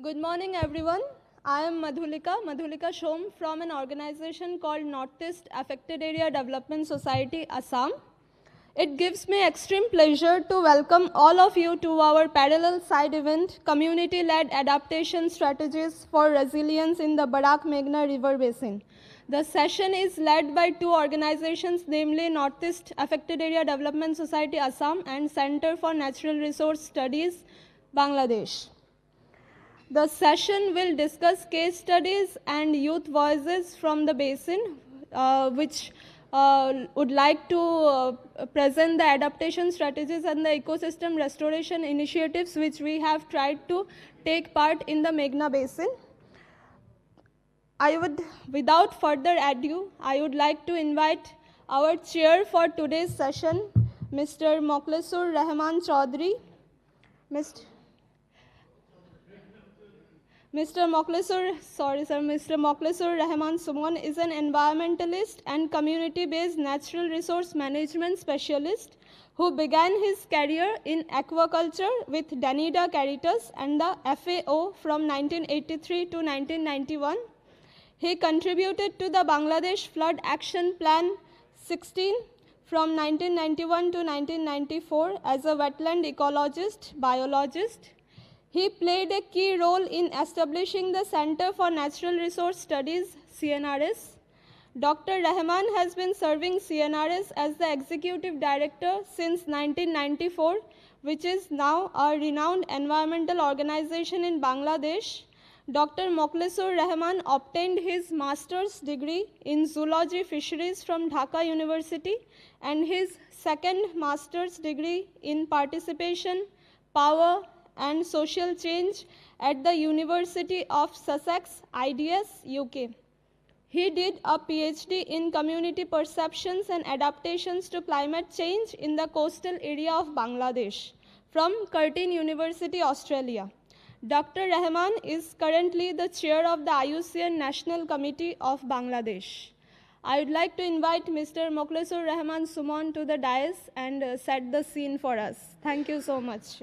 Good morning, everyone. I am Madhulika Shom from an organization called Northeast Affected Area Development Society, Assam. It gives me extreme pleasure to welcome all of you to our parallel side event, Community-Led Adaptation Strategies for Resilience in the Barak-Meghna River Basin. The session is led by two organizations, namely Northeast Affected Area Development Society, Assam, and Center for Natural Resource Studies, Bangladesh. The session will discuss case studies and youth voices from the basin, which would like to present the adaptation strategies and the ecosystem restoration initiatives which we have tried to take part in the Meghna Basin. Without further ado, I would like to invite our chair for today's session, Mr. Mokhlesur Rahman Chaudhary. Mr. Mokhlesur Rahman Suman is an environmentalist and community-based natural resource management specialist who began his career in aquaculture with Danida Caritas and the FAO from 1983 to 1991. He contributed to the Bangladesh Flood Action Plan 16 from 1991 to 1994 as a wetland ecologist, biologist. He played a key role in establishing the Center for Natural Resource Studies, CNRS. Dr. Rahman has been serving CNRS as the Executive Director since 1994, which is now a renowned environmental organization in Bangladesh. Dr. Mokhlesur Rahman obtained his master's degree in zoology fisheries from Dhaka University and his second master's degree in participation, power, and social change at the University of Sussex, IDS, UK. He did a PhD in community perceptions and adaptations to climate change in the coastal area of Bangladesh from Curtin University, Australia. Dr. Rahman is currently the chair of the IUCN National Committee of Bangladesh. I would like to invite Mr. Mokhlesur Rahman Suman to the dais and set the scene for us. Thank you so much.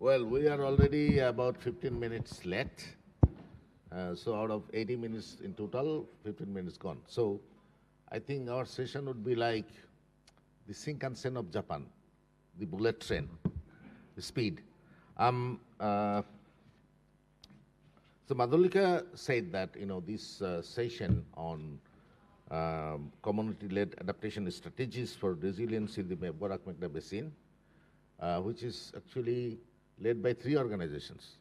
Well, we are already about 15 minutes late. So out of 80 minutes in total, 15 minutes gone. So I think our session would be like the Shinkansen of Japan, the bullet train, the speed. So Madhulika said that, this session on community-led adaptation strategies for resilience in the Barak-Meghna Basin, which is actually led by three organizations,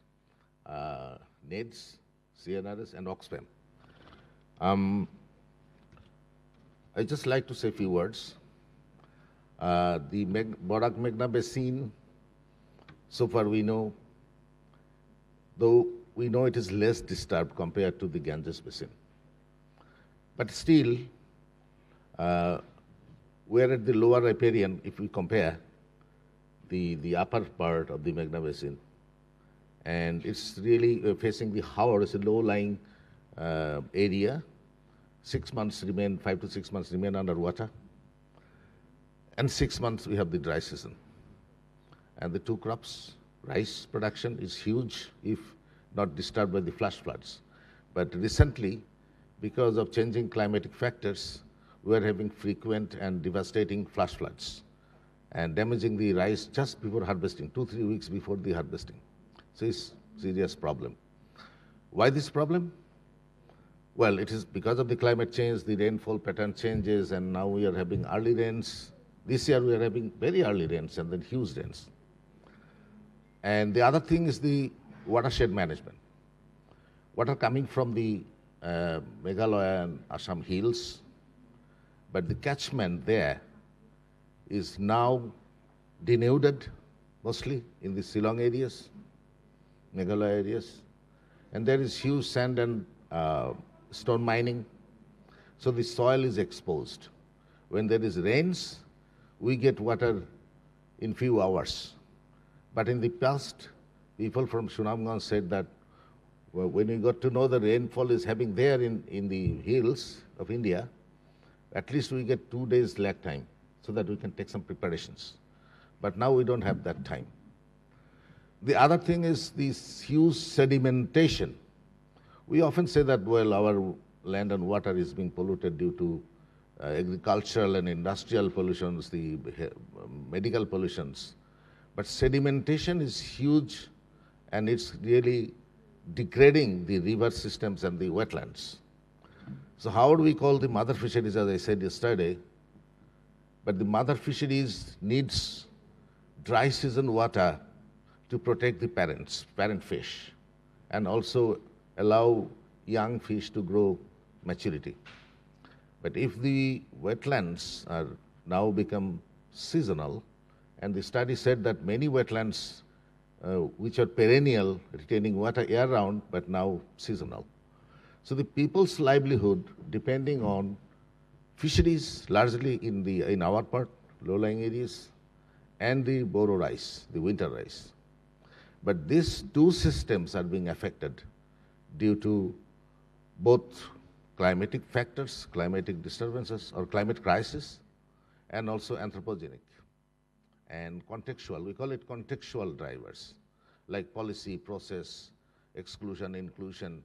NEDS, CNRS, and Oxfam. I'd just like to say a few words. The Barak-Meghna Basin, so far we know, though we know it is less disturbed compared to the Ganges Basin. But still, we're at the lower riparian if we compare the upper part of the Meghna Basin. And it's really facing the Howrah, it's a low-lying area. 5 to 6 months remain underwater. And 6 months we have the dry season. And the two crops, rice production is huge if not disturbed by the flash floods. But recently, because of changing climatic factors, we are having frequent and devastating flash floods and damaging the rice just before harvesting, 2-3 weeks before the harvesting. So it's a serious problem. Why this problem? Well, it is because of the climate change, the rainfall pattern changes, and now we are having early rains. This year we are having very early rains and then huge rains. And the other thing is the watershed management. Water coming from the Meghalaya and Assam hills, but the catchment there is now denuded, mostly in the Shillong areas, Meghalaya areas, and there is huge sand and stone mining. So the soil is exposed. When there is rains, we get water in few hours. But in the past, people from Sunamganj said that when we got to know the rainfall is happening there in the hills of India, at least we get 2 days lag time so that we can take some preparations. But now we don't have that time. The other thing is this huge sedimentation. We often say that, well, our land and water is being polluted due to agricultural and industrial pollutions, the medical pollutions. But sedimentation is huge, and it's really degrading the river systems and the wetlands. So how do we call the mother fisheries, as I said yesterday? But the mother fisheries needs dry season water to protect the parent fish, and also allow young fish to grow maturity. But if the wetlands are now become seasonal, and the study said that many wetlands which are perennial, retaining water year-round, but now seasonal. So the people's livelihood depending on fisheries, largely in our part, low-lying areas, and the boro rice, the winter rice. But these two systems are being affected due to both climatic factors, climatic disturbances, or climate crisis, and also anthropogenic and contextual. We call it contextual drivers, like policy, process, exclusion, inclusion,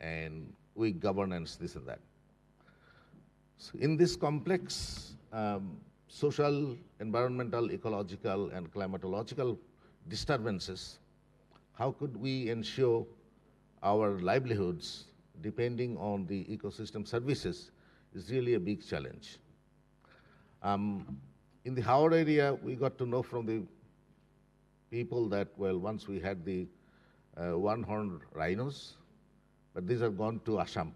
and weak governance, this and that. So in this complex social, environmental, ecological, and climatological disturbances, how could we ensure our livelihoods depending on the ecosystem services is really a big challenge. In the Howard area, we got to know from the people that, well, once we had the one-horned rhinos, but these have gone to Assam.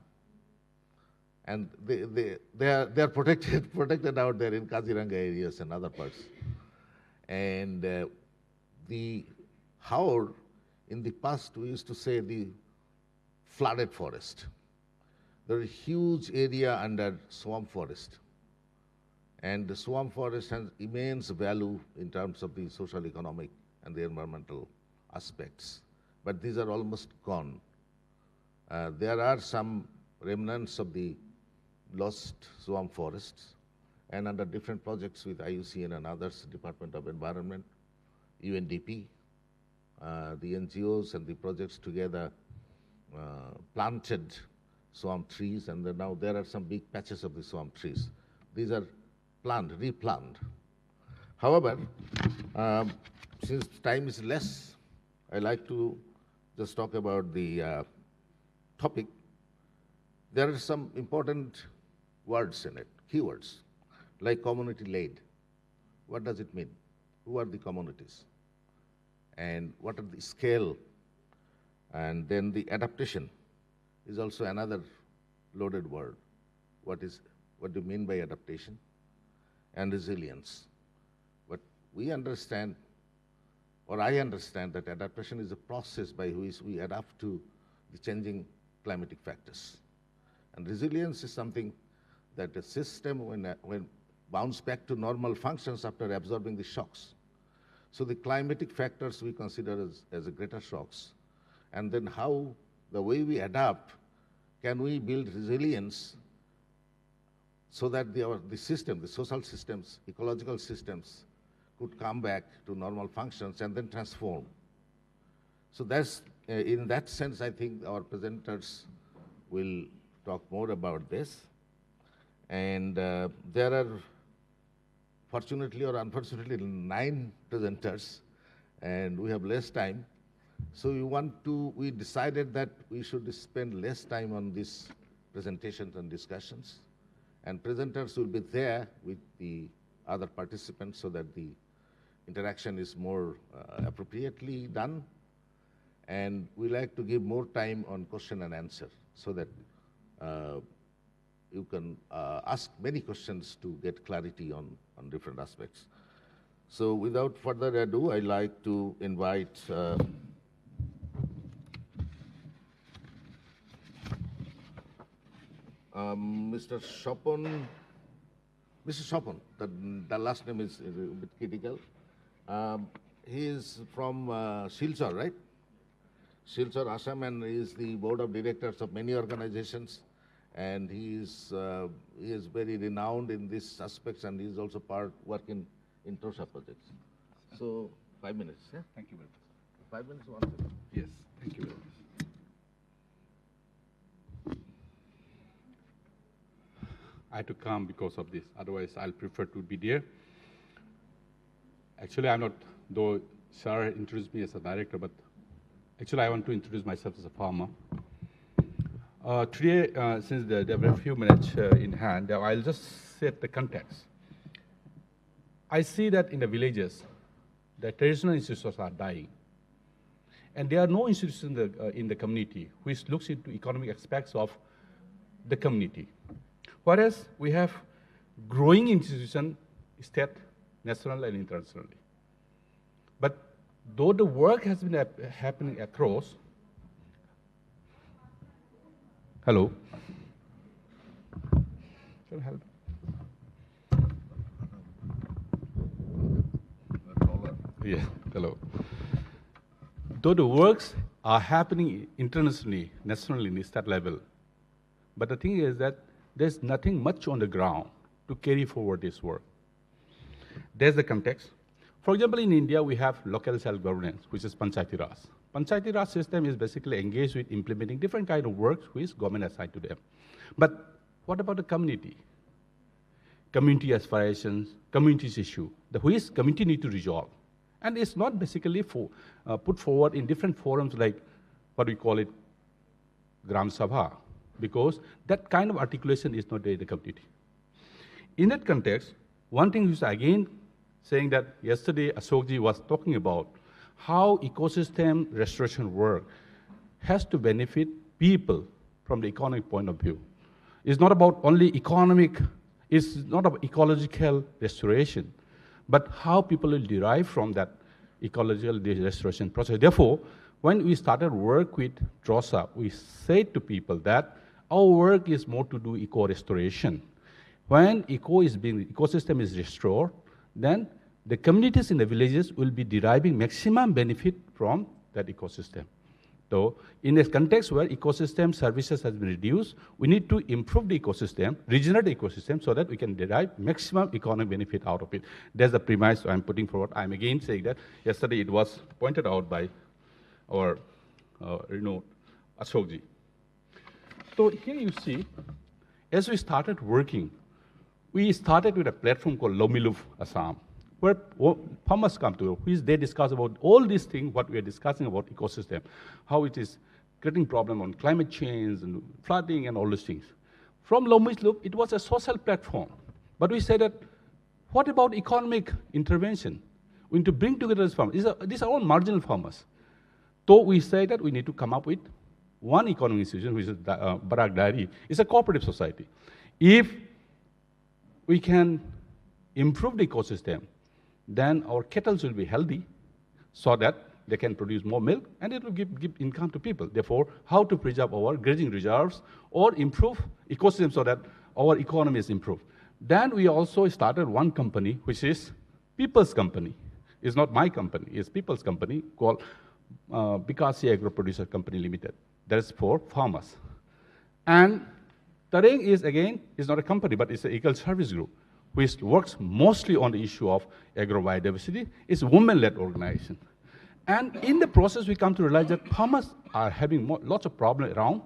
And they are protected out there in Kaziranga areas and other parts. And the Howard, in the past, we used to say the flooded forest. There is a huge area under swamp forest. And the swamp forest has immense value in terms of the social, economic, and the environmental aspects. But these are almost gone. There are some remnants of the lost swamp forests, and under different projects with IUCN and others, Department of Environment, UNDP, the NGOs and the projects together planted swamp trees, and now there are some big patches of the swamp trees. These are replanted. However, since time is less, I like to just talk about the topic. There are some important words in it, keywords, like community-led. What does it mean? Who are the communities? And what are the scale? And then the adaptation is also another loaded word. What do you mean by adaptation? And resilience. But we understand, or I understand, that adaptation is a process by which we adapt to the changing climatic factors. And resilience is something that the system, when bounce back to normal functions after absorbing the shocks. So the climatic factors we consider as a greater shocks. And then how the way we adapt, can we build resilience so that the system, the social systems, ecological systems could come back to normal functions and then transform. So that's, in that sense, I think our presenters will talk more about this. And there are, fortunately or unfortunately, 9 presenters, and we have less time. So we decided that we should spend less time on these presentations and discussions. And presenters will be there with the other participants so that the interaction is more appropriately done. And we like to give more time on question and answer so that you can ask many questions to get clarity on different aspects. So without further ado, I'd like to invite Mr. Sopon, Mr. Sopon, the last name is a bit critical. He is from Silchar, right? Silchar, Assam, and he is the board of directors of many organizations, and he is very renowned in these aspects, and he is also working in TOSA projects. So 5 minutes. Yeah? Thank you very much. 5 minutes, 1 second. Yes, thank you very much. I had to come because of this. Otherwise, I'll prefer to be there. Actually, I'm not, though Shar introduced me as a director, but actually, I want to introduce myself as a farmer. Today, since there are a few minutes in hand, I'll just set the context. I see that in the villages, the traditional institutions are dying. And there are no institutions in the community which looks into economic aspects of the community. Whereas we have growing institutions, state, national, and internationally. But though the work has been happening across, hello? Can I help? Yeah, hello. Though the works are happening internationally, nationally, in state level, but the thing is that there's nothing much on the ground to carry forward this work. There's the context. For example, in India, we have local self-governance, which is Panchayati Raj. Panchayati Raj system is basically engaged with implementing different kind of works which government assigned to them. But what about the community? Community aspirations, community's issue, which community need to resolve. And it's not basically put forward in different forums like what we call it Gram Sabha, because that kind of articulation is not there in the community. In that context, one thing is again saying that yesterday Ashokji was talking about how ecosystem restoration work has to benefit people from the economic point of view. It's not about only economic, it's not about ecological restoration, but how people will derive from that ecological restoration process. Therefore, when we started work with DROSA, we said to people that our work is more to do eco-restoration. When ecosystem is restored, then the communities in the villages will be deriving maximum benefit from that ecosystem. So, in a context where ecosystem services has been reduced, we need to improve the ecosystem, regenerate the ecosystem, so that we can derive maximum economic benefit out of it. That's the premise I'm putting forward. I'm again saying that yesterday it was pointed out by our Ashokji. So here you see, as we started working, we started with a platform called Lomiluf Assam, where farmers come to, which they discuss about all these things, what we are discussing about ecosystem, how it is creating problem on climate change and flooding and all these things. From Lomiluf, it was a social platform. But we said that, what about economic intervention? We need to bring together these farmers. These are all marginal farmers. So we say that we need to come up with one economic institution, which is Barak Dairy. It's a cooperative society. If we can improve the ecosystem, then our cattle will be healthy so that they can produce more milk and it will give income to people. Therefore, how to preserve our grazing reserves or improve ecosystem so that our economy is improved. Then we also started one company, which is People's Company. It's not my company, it's People's Company called Bikasi Agro Producer Company Limited. That is for farmers. And Tareng is, again, is not a company, but it's an eco service group, which works mostly on the issue of agro-biodiversity. It's a women-led organization. And in the process, we come to realize that farmers are having lots of problems around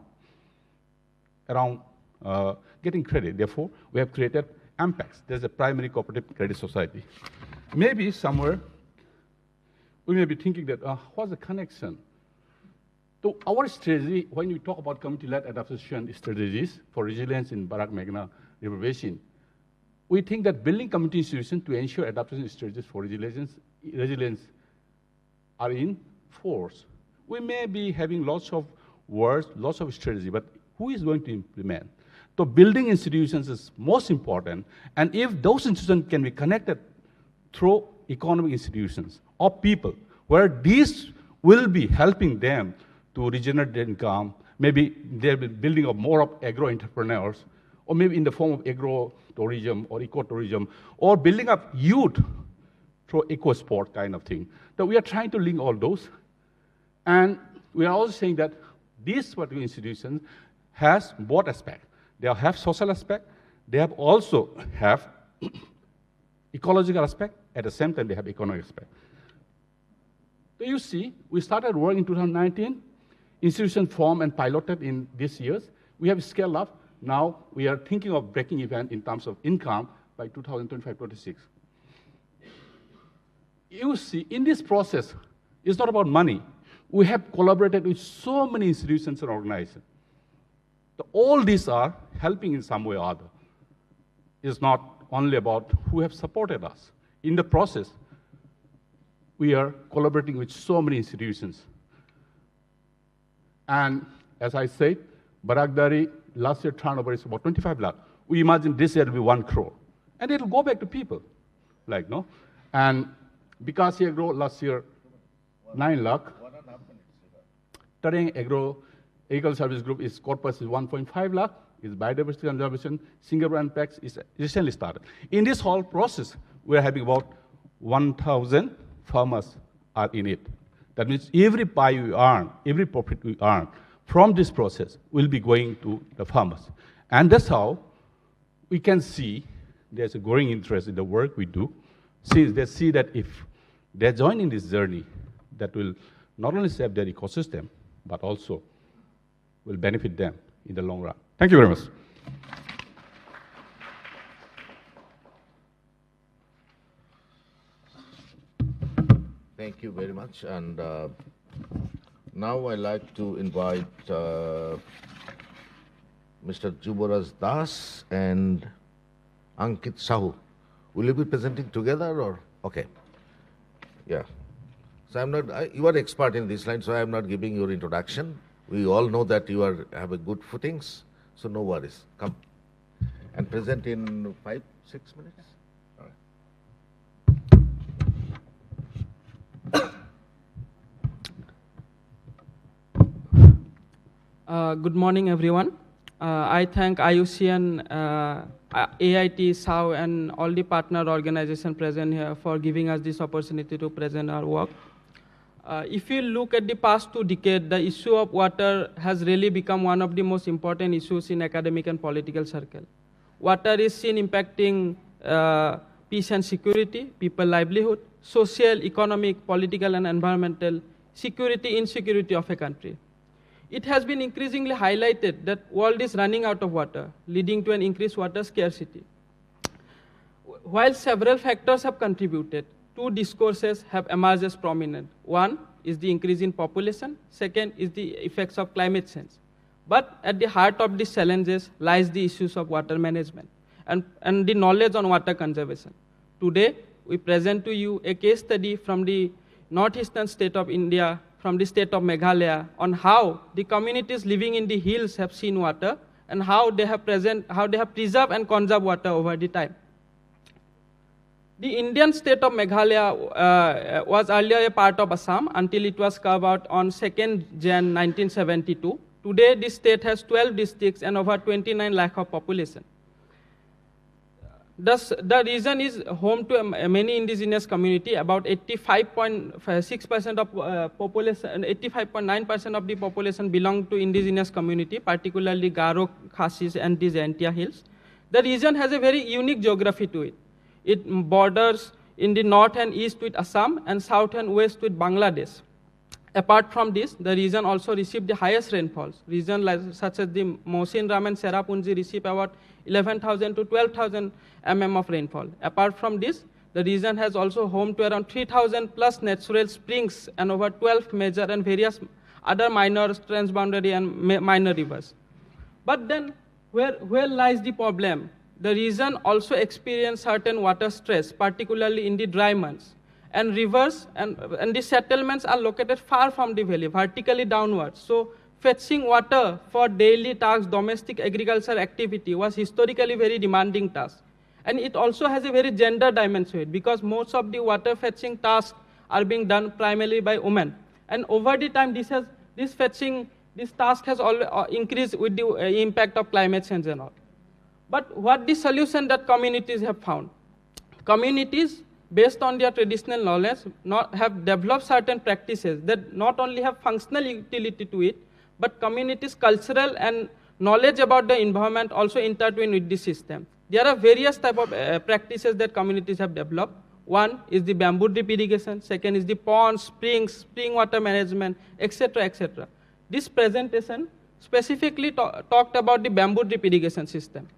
getting credit. Therefore, we have created AMPEX. There's a primary cooperative credit society. Maybe somewhere, we may be thinking that, what's the connection? So our strategy, when we talk about community-led adaptation strategies for resilience in Barak-Meghna River Basin, we think that building community institutions to ensure adaptation strategies for resilience are in force. We may be having lots of words, lots of strategy, but who is going to implement? So building institutions is most important, and if those institutions can be connected through economic institutions or people, where these will be helping them to regenerate their income, maybe they'll be building up more of agro-entrepreneurs, or maybe in the form of agro-tourism or eco-tourism, or building up youth through eco-sport kind of thing. So we are trying to link all those. And we are also saying that these particular institutions has both aspects. They have social aspect, they have also have ecological aspect, at the same time they have economic aspect. So you see, we started work in 2019, institutions formed and piloted in these years. We have scaled up. Now we are thinking of breaking even in terms of income by 2025-26. You see, in this process, it's not about money. We have collaborated with so many institutions and organizations. So all these are helping in some way or other. It's not only about who have supported us. In the process, we are collaborating with so many institutions. And as I said, Barak-Dari last year turnover is about 25 lakh. We imagine this year will be 1 crore. And it'll go back to people, like, no? And because here grow last year 9 lakh. Tarang Agricultural Service Group is corpus is 1.5 lakh. Is biodiversity conservation, Singapore and PAX is recently started. In this whole process, we're having about 1,000 farmers are in it. That means every pie we earn, every profit we earn from this process will be going to the farmers. And that's how we can see there's a growing interest in the work we do. They see that if they're joining this journey, that will not only save their ecosystem, but also will benefit them in the long run. Thank you very much. Thank you very much. And now I'd like to invite Mr. Juboraj Das and Ankit Sahu. Will you be presenting together or? Okay. Yeah. So I'm not, you are expert in this line, so I'm not giving your introduction. We all know that you have a good footings, so no worries. Come and present in 5-6 minutes. Good morning, everyone. I thank IUCN, AIT, SAO, and all the partner organizations present here for giving us this opportunity to present our work. If you look at the past 2 decades, the issue of water has really become one of the most important issues in academic and political circle. Water is seen impacting peace and security, people's livelihood, social, economic, political, and environmental security, insecurity of a country. It has been increasingly highlighted that world is running out of water, leading to an increased water scarcity. While several factors have contributed, 2 discourses have emerged as prominent. One is the increase in population. Second is the effects of climate change. But at the heart of these challenges lies the issues of water management and the knowledge on water conservation. Today, we present to you a case study from the northeastern state of India, from the state of Meghalaya, on how the communities living in the hills have seen water and how they have preserved and conserved water over the time. The Indian state of Meghalaya was earlier a part of Assam until it was carved out on 2nd Jan 1972. Today, this state has 12 districts and over 29 lakh of population. Thus, the region is home to many indigenous community. About 85.6% of population, 85.9% of the population belong to indigenous community, particularly Garo, Khasis, and the Jaintia hills. The region has a very unique geography to it. It borders in the north and east with Assam and south and west with Bangladesh. Apart from this, the region also received the highest rainfalls. Regions such as the Mosin Ram and Serapunji receive about 11,000 to 12,000 mm of rainfall. Apart from this, the region has also home to around 3,000 plus natural springs and over 12 major and various other minor transboundary and minor rivers. But then, where lies the problem? The region also experiences certain water stress, particularly in the dry months. And rivers and the settlements are located far from the valley, vertically downwards. So fetching water for daily tasks, domestic agriculture activity was historically very demanding task. And it also has a very gender dimension to it because most of the water fetching tasks are being done primarily by women. And over the time, this task has increased with the impact of climate change and all. But what the solution that communities have found? Communities, based on their traditional knowledge, have developed certain practices that not only have functional utility to it, but communities' cultural and knowledge about the environment also intertwine with the system. There are various types of practices that communities have developed. One is the bamboo drip irrigation, second is the ponds, springs, spring water management, etc., etc. This presentation specifically talked about the bamboo drip irrigation system.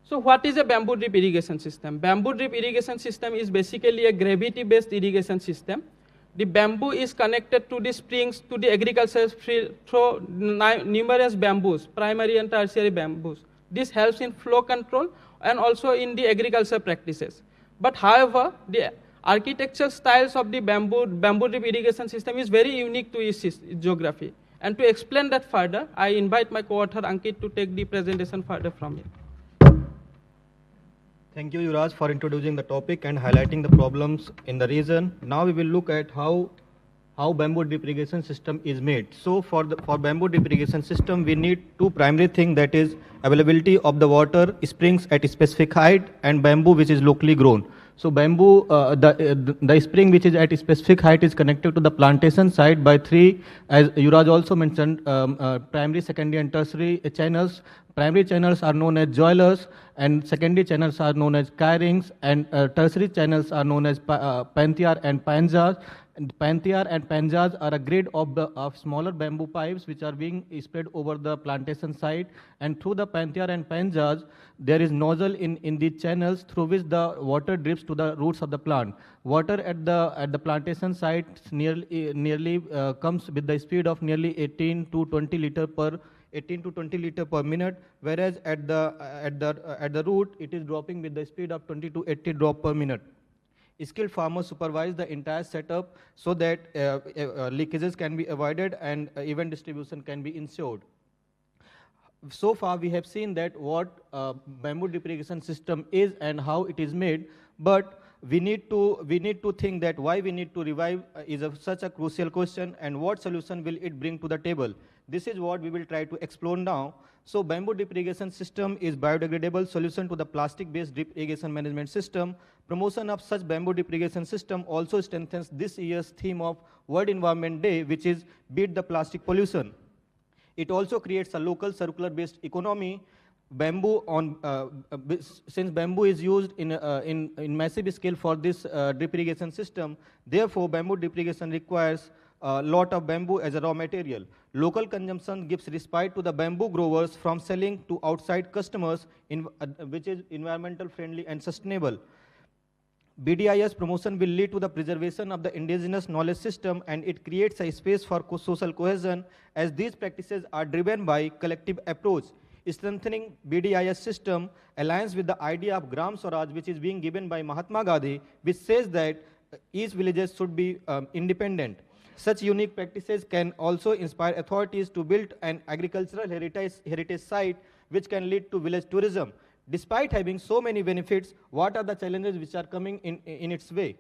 So what is a bamboo drip irrigation system? Bamboo drip irrigation system is basically a gravity-based irrigation system. The bamboo is connected to the springs, to the agriculture through numerous bamboos, primary and tertiary bamboos. This helps in flow control and also in the agriculture practices. But however, the architectural styles of the bamboo drip irrigation system is very unique to its geography. And to explain that further, I invite my co-author Ankit to take the presentation further from it. Thank you, Yuvraj, for introducing the topic and highlighting the problems in the region. Now we will look at how bamboo drip irrigation system is made. So for bamboo drip irrigation system, we need two primary things, that is availability of the water, springs at a specific height, and bamboo which is locally grown. So bamboo, the spring which is at a specific height is connected to the plantation site by three, as Yuvraj also mentioned, primary, secondary and tertiary channels. Primary channels are known as joilers, and secondary channels are known as cairings, and tertiary channels are known as pantiar and panjas. And pantiar and panjas are a grid of smaller bamboo pipes which are being spread over the plantation site, and through the pantiar and panjas there is nozzle in the channels through which the water drips to the roots of the plant. Water at the plantation site nearly comes with the speed of nearly 18 to 20 liter per minute, whereas at the root it is dropping with the speed of 20 to 80 drop per minute. Skilled farmers supervise the entire setup so that leakages can be avoided and even distribution can be ensured. So far we have seen that what bamboo drip irrigation system is and how it is made, but we need to think that why we need to revive is such a crucial question, and what solution will it bring to the table. This is what we will try to explore now. So bamboo drip irrigation system is biodegradable solution to the plastic-based drip irrigation management system. Promotion of such bamboo drip irrigation system also strengthens this year's theme of World Environment Day, which is Beat the Plastic Pollution. It also creates a local circular-based economy. Since bamboo is used in massive scale for this drip irrigation system, therefore bamboo drip irrigation requires a lot of bamboo as a raw material. Local consumption gives respite to the bamboo growers from selling to outside customers, which is environmental friendly and sustainable. BDIS promotion will lead to the preservation of the indigenous knowledge system, and it creates a space for social cohesion, as these practices are driven by collective approach. Strengthening BDIS system aligns with the idea of Gram Swaraj, which is being given by Mahatma Gandhi, which says that each villages should be independent. Such unique practices can also inspire authorities to build an agricultural heritage site, which can lead to village tourism. Despite having so many benefits, what are the challenges which are coming in its way?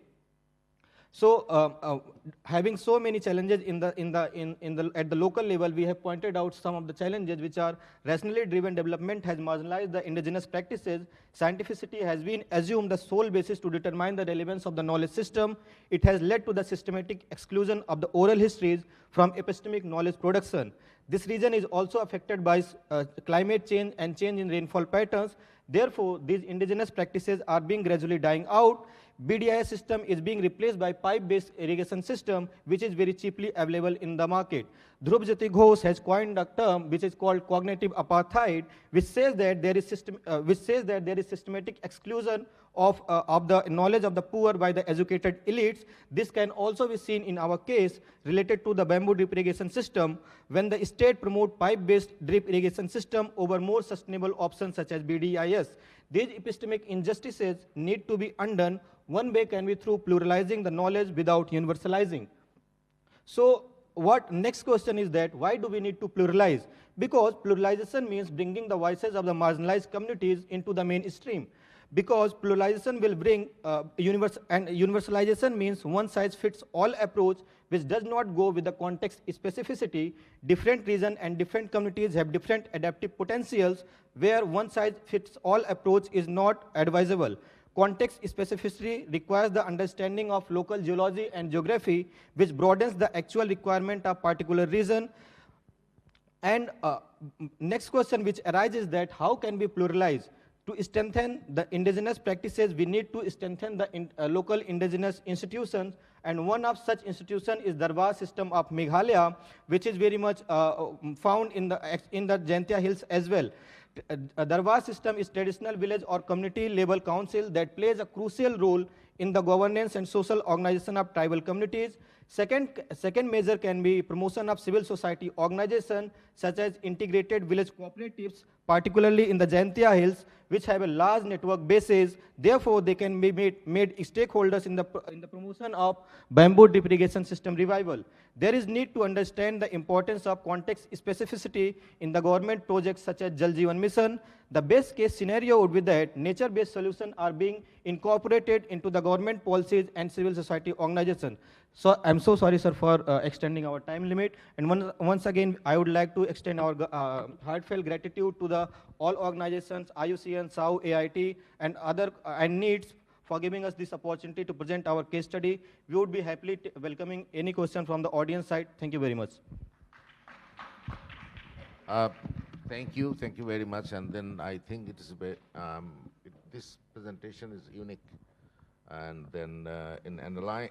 So, having so many challenges at the local level, we have pointed out some of the challenges, which are rationally driven development has marginalized the indigenous practices. Scientificity has been assumed the sole basis to determine the relevance of the knowledge system. It has led to the systematic exclusion of the oral histories from epistemic knowledge production. This region is also affected by climate change and change in rainfall patterns. Therefore, these indigenous practices are being gradually dying out. BDIS system is being replaced by pipe-based irrigation system, which is very cheaply available in the market. Dhruv Jyoti Ghosh has coined a term which is called cognitive apartheid, which says that there is systematic exclusion of the knowledge of the poor by the educated elites. This can also be seen in our case related to the bamboo drip irrigation system, when the state promote pipe-based drip irrigation system over more sustainable options such as BDIS. These epistemic injustices need to be undone. One way can be through pluralizing the knowledge without universalizing. So what next question is that why do we need to pluralize? Because pluralization means bringing the voices of the marginalized communities into the mainstream. because pluralization will bring universalization means one size fits all approach which does not go with the context specificity. Different regions and different communities have different adaptive potentials where one size fits all approach is not advisable. Context specificity requires the understanding of local geology and geography, which broadens the actual requirement of particular region. And next question which arises that how can we pluralize? To strengthen the indigenous practices, we need to strengthen the local indigenous institutions, and one of such institutions is Darbar system of Meghalaya, which is very much found in the Jaintia Hills as well. Darbar system is traditional village or community level council that plays a crucial role in the governance and social organization of tribal communities. Second measure can be promotion of civil society organization such as integrated village cooperatives, particularly in the Jaintia Hills, which have a large network basis. Therefore, they can be made stakeholders in the promotion of bamboo drip irrigation system revival. There is need to understand the importance of context specificity in the government projects such as Jal Jeevan Mission. The best case scenario would be that nature-based solutions are being incorporated into the government policies and civil society organization. So I'm so sorry, sir, for extending our time limit. And once again, I would like to extend our heartfelt gratitude to all organizations, IUCN, SAU, AIT, and other NEEDs for giving us this opportunity to present our case study. We would be happily welcoming any question from the audience side. Thank you very much. Thank you very much. And then I think it is this presentation is unique, and then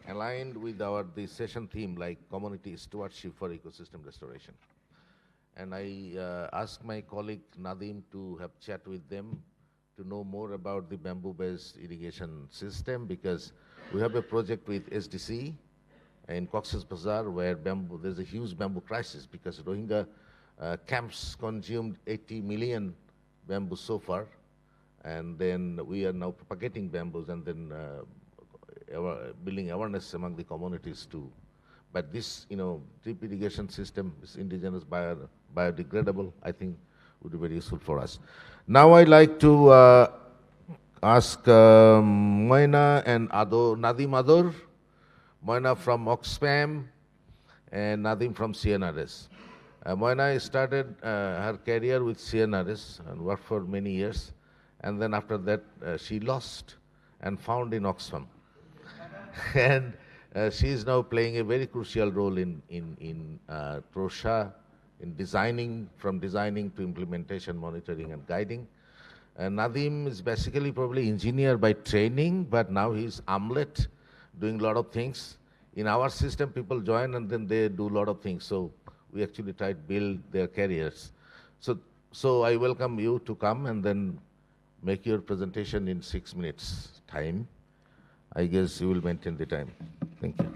aligned with the session theme like community stewardship for ecosystem restoration. And I asked my colleague Nadim to have chat with them to know more about the bamboo-based irrigation system, because we have a project with SDC in Cox's Bazar where there's a huge bamboo crisis because Rohingya camps consumed 80 million bamboo so far, and then we are now propagating bamboos and then building awareness among the communities too. But this, drip irrigation system is indigenous, biodegradable, I think would be very useful for us. Now I'd like to ask Moina and Nadim Ador, Moina from Oxfam and Nadim from CNRS. Moina started her career with CNRS and worked for many years, and then after that she lost and found in Oxfam. And she is now playing a very crucial role in TROSHA, in from designing to implementation, monitoring and guiding. Nadim is basically probably engineer by training, but now he's AMLET, doing a lot of things. In our system, people join and then they do a lot of things. So we actually try to build their careers. So I welcome you to come and then make your presentation in 6 minutes time. I guess you will maintain the time. Thank you.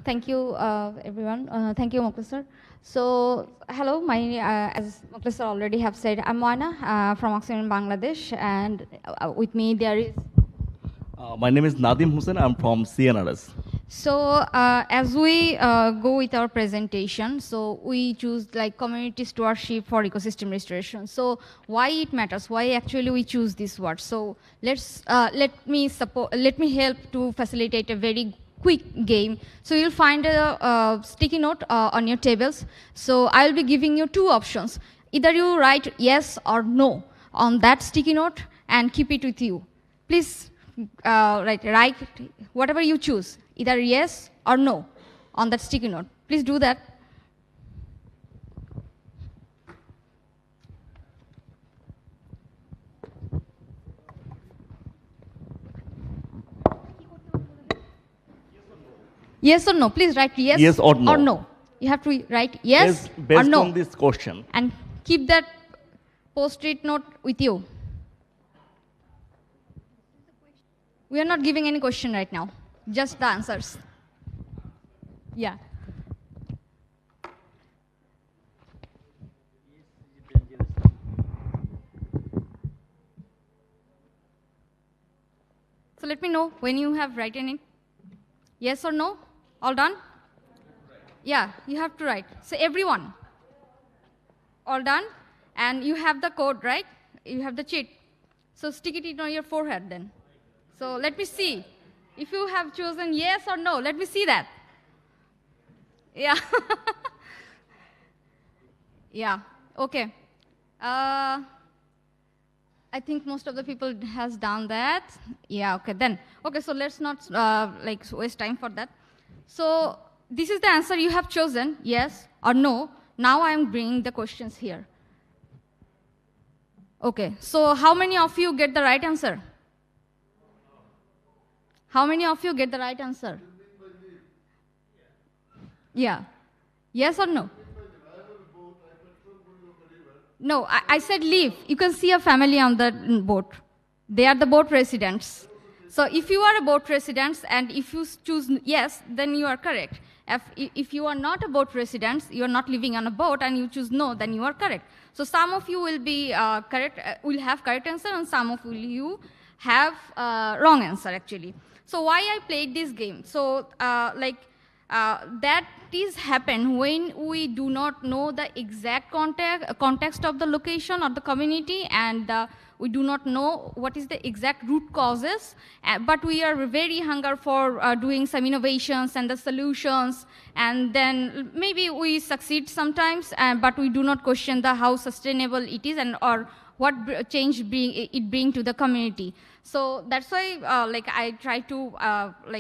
Thank you, everyone. Thank you, Mukhlis sir. So, hello, as Mukhlis sir already have said, I'm Moina from Oxfam in Bangladesh, and with me there is... My name is Nadim Hussain. I'm from CNRS. So, as we go with our presentation, so we choose like community stewardship for ecosystem restoration. So, why it matters? Why actually we choose this word? So, let me help to facilitate a very quick game. So you'll find a sticky note on your tables. So I'll be giving you 2 options. Either you write yes or no on that sticky note and keep it with you. Please write whatever you choose, either yes or no on that sticky note. Please do that. Yes or no? Please write yes or no. Or no. You have to write yes based or no. on this question. And keep that post-it note with you. We are not giving any question right now, just the answers. Yeah. So let me know when you have written it. Yes or no? All done? Yeah, you have to write. So everyone. All done? And you have the code, right? You have the cheat. So stick it on your forehead then. So let me see. If you have chosen yes or no, let me see that. Yeah. Yeah, okay. I think most of the people has done that. Yeah, okay, then. Okay, so let's not waste time for that. So this is the answer you have chosen, yes or no. Now I am bringing the questions here. Okay, so how many of you get the right answer? How many of you get the right answer? Yeah. Yes or no? No, I said leave. You can see a family on the boat. They are the boat residents. So if you are a boat resident and if you choose yes, then you are correct. If you are not a boat resident, you are not living on a boat and you choose no, then you are correct. So some of you will be correct, will have correct answer and some of you have wrong answer actually. So why I played this game? So that is happen when we do not know the exact context of the location or the community, and we do not know what is the exact root causes, but we are very hunger for doing some innovations and the solutions, and then maybe we succeed sometimes, but we do not question the how sustainable it is and or what change it bring to the community. So that's why I try to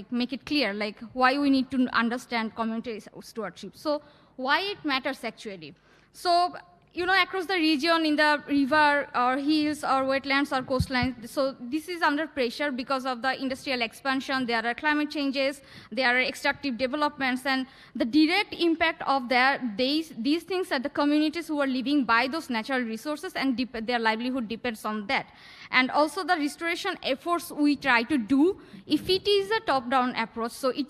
make it clear why we need to understand community stewardship. So why it matters actually. So across the region in the river or hills or wetlands or coastlines, so this is under pressure because of the industrial expansion, there are climate changes, there are extractive developments, and the direct impact of these things are the communities who are living by those natural resources, and their livelihood depends on that. And also the restoration efforts we try to do, if it is a top-down approach, so it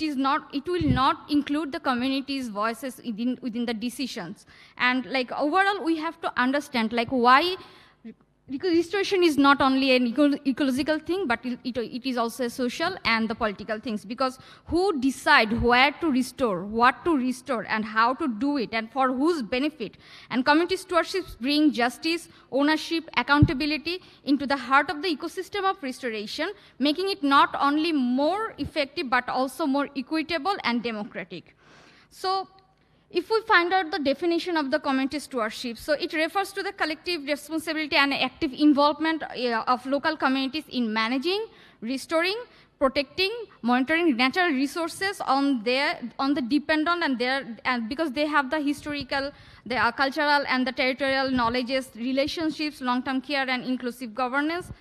will not include the community's voices within the decisions. And overall, we have to understand why restoration is not only an ecological thing, but it is also a social and the political things, because who decide where to restore, what to restore, and how to do it, and for whose benefit. And community stewardship bring justice, ownership, accountability into the heart of the ecosystem of restoration, making it not only more effective, but also more equitable and democratic. So if we find out the definition of the community stewardship, so it refers to the collective responsibility and active involvement of local communities in managing, restoring, protecting, monitoring natural resources on the dependent and because they have the historical, the cultural and the territorial knowledges, relationships, long-term care and inclusive governance.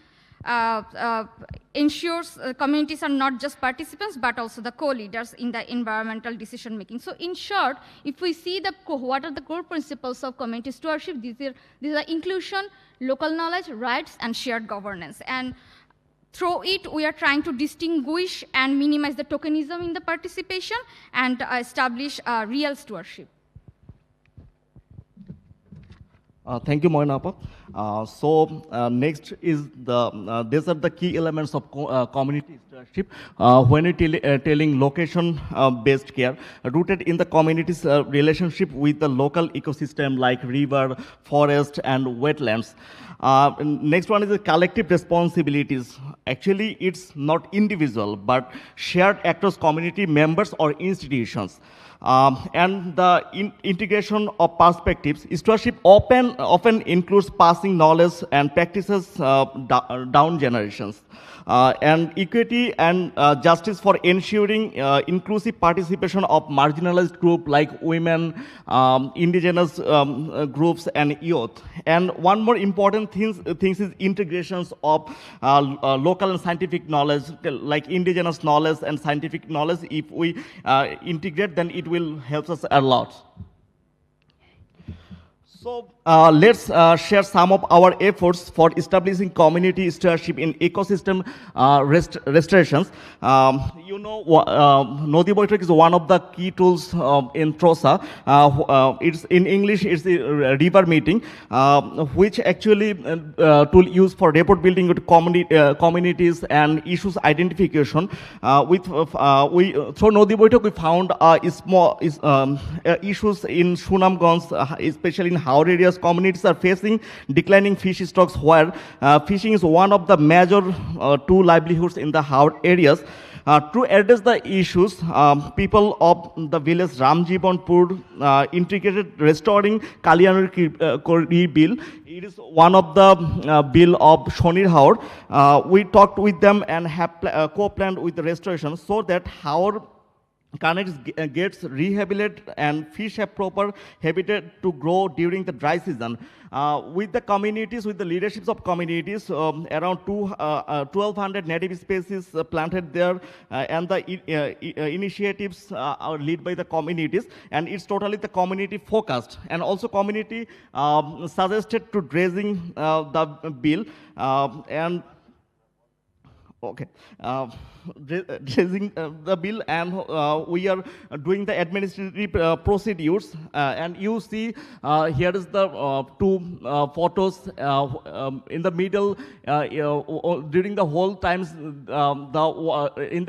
Ensures communities are not just participants, but also the co-leaders in the environmental decision making. So in short, if we see what are the core principles of community stewardship, these are inclusion, local knowledge, rights, and shared governance. And through it, we are trying to distinguish and minimize the tokenism in the participation and establish real stewardship. Thank you, Moinapa. Next is these are the key elements of community stewardship when we're telling location-based care, rooted in the community's relationship with the local ecosystem like river, forest, and wetlands. Next one is the collective responsibilities. Actually, it's not individual, but shared across community members or institutions. And the integration of perspectives. Stewardship often includes passing knowledge and practices down generations. And equity and justice for ensuring inclusive participation of marginalized groups like women, indigenous groups, and youth. And one more important thing is integrations of local and scientific knowledge, like indigenous knowledge and scientific knowledge. If we integrate, then it will help us a lot. So let's share some of our efforts for establishing community stewardship in ecosystem restorations. You know, Nodi Boitok is one of the key tools in TROSA. It's in English, it's the river meeting, which actually tool used for report building with communities and issues identification. Through Nodi Boitok, we found issues in Sunamganj, especially in Haur areas. Communities are facing declining fish stocks, where fishing is one of the major two livelihoods in the Haur areas. To address the issues, people of the village Ramjibanpur integrated restoring Kalyanuri bill. It is one of the bill of Shonir Haur. We talked with them and have co-planned with the restoration so that Haur connects gets rehabilitated and fish have proper habitat to grow during the dry season. With the communities, with the leaderships of communities, around 1,200 native species planted there, and the initiatives are led by the communities, and it's totally the community focused. And also community suggested to dredging the bill, and okay, raising the bill, and we are doing the administrative procedures. And you see here is the two photos in the middle. During the whole times,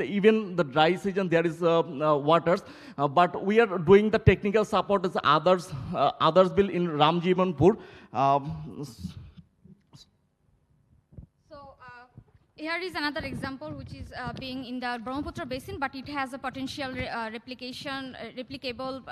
even the dry season, there is waters. But we are doing the technical support as others bill in Ramjibanpur. Here is another example which is being in the Brahmaputra basin, but it has a potential replicable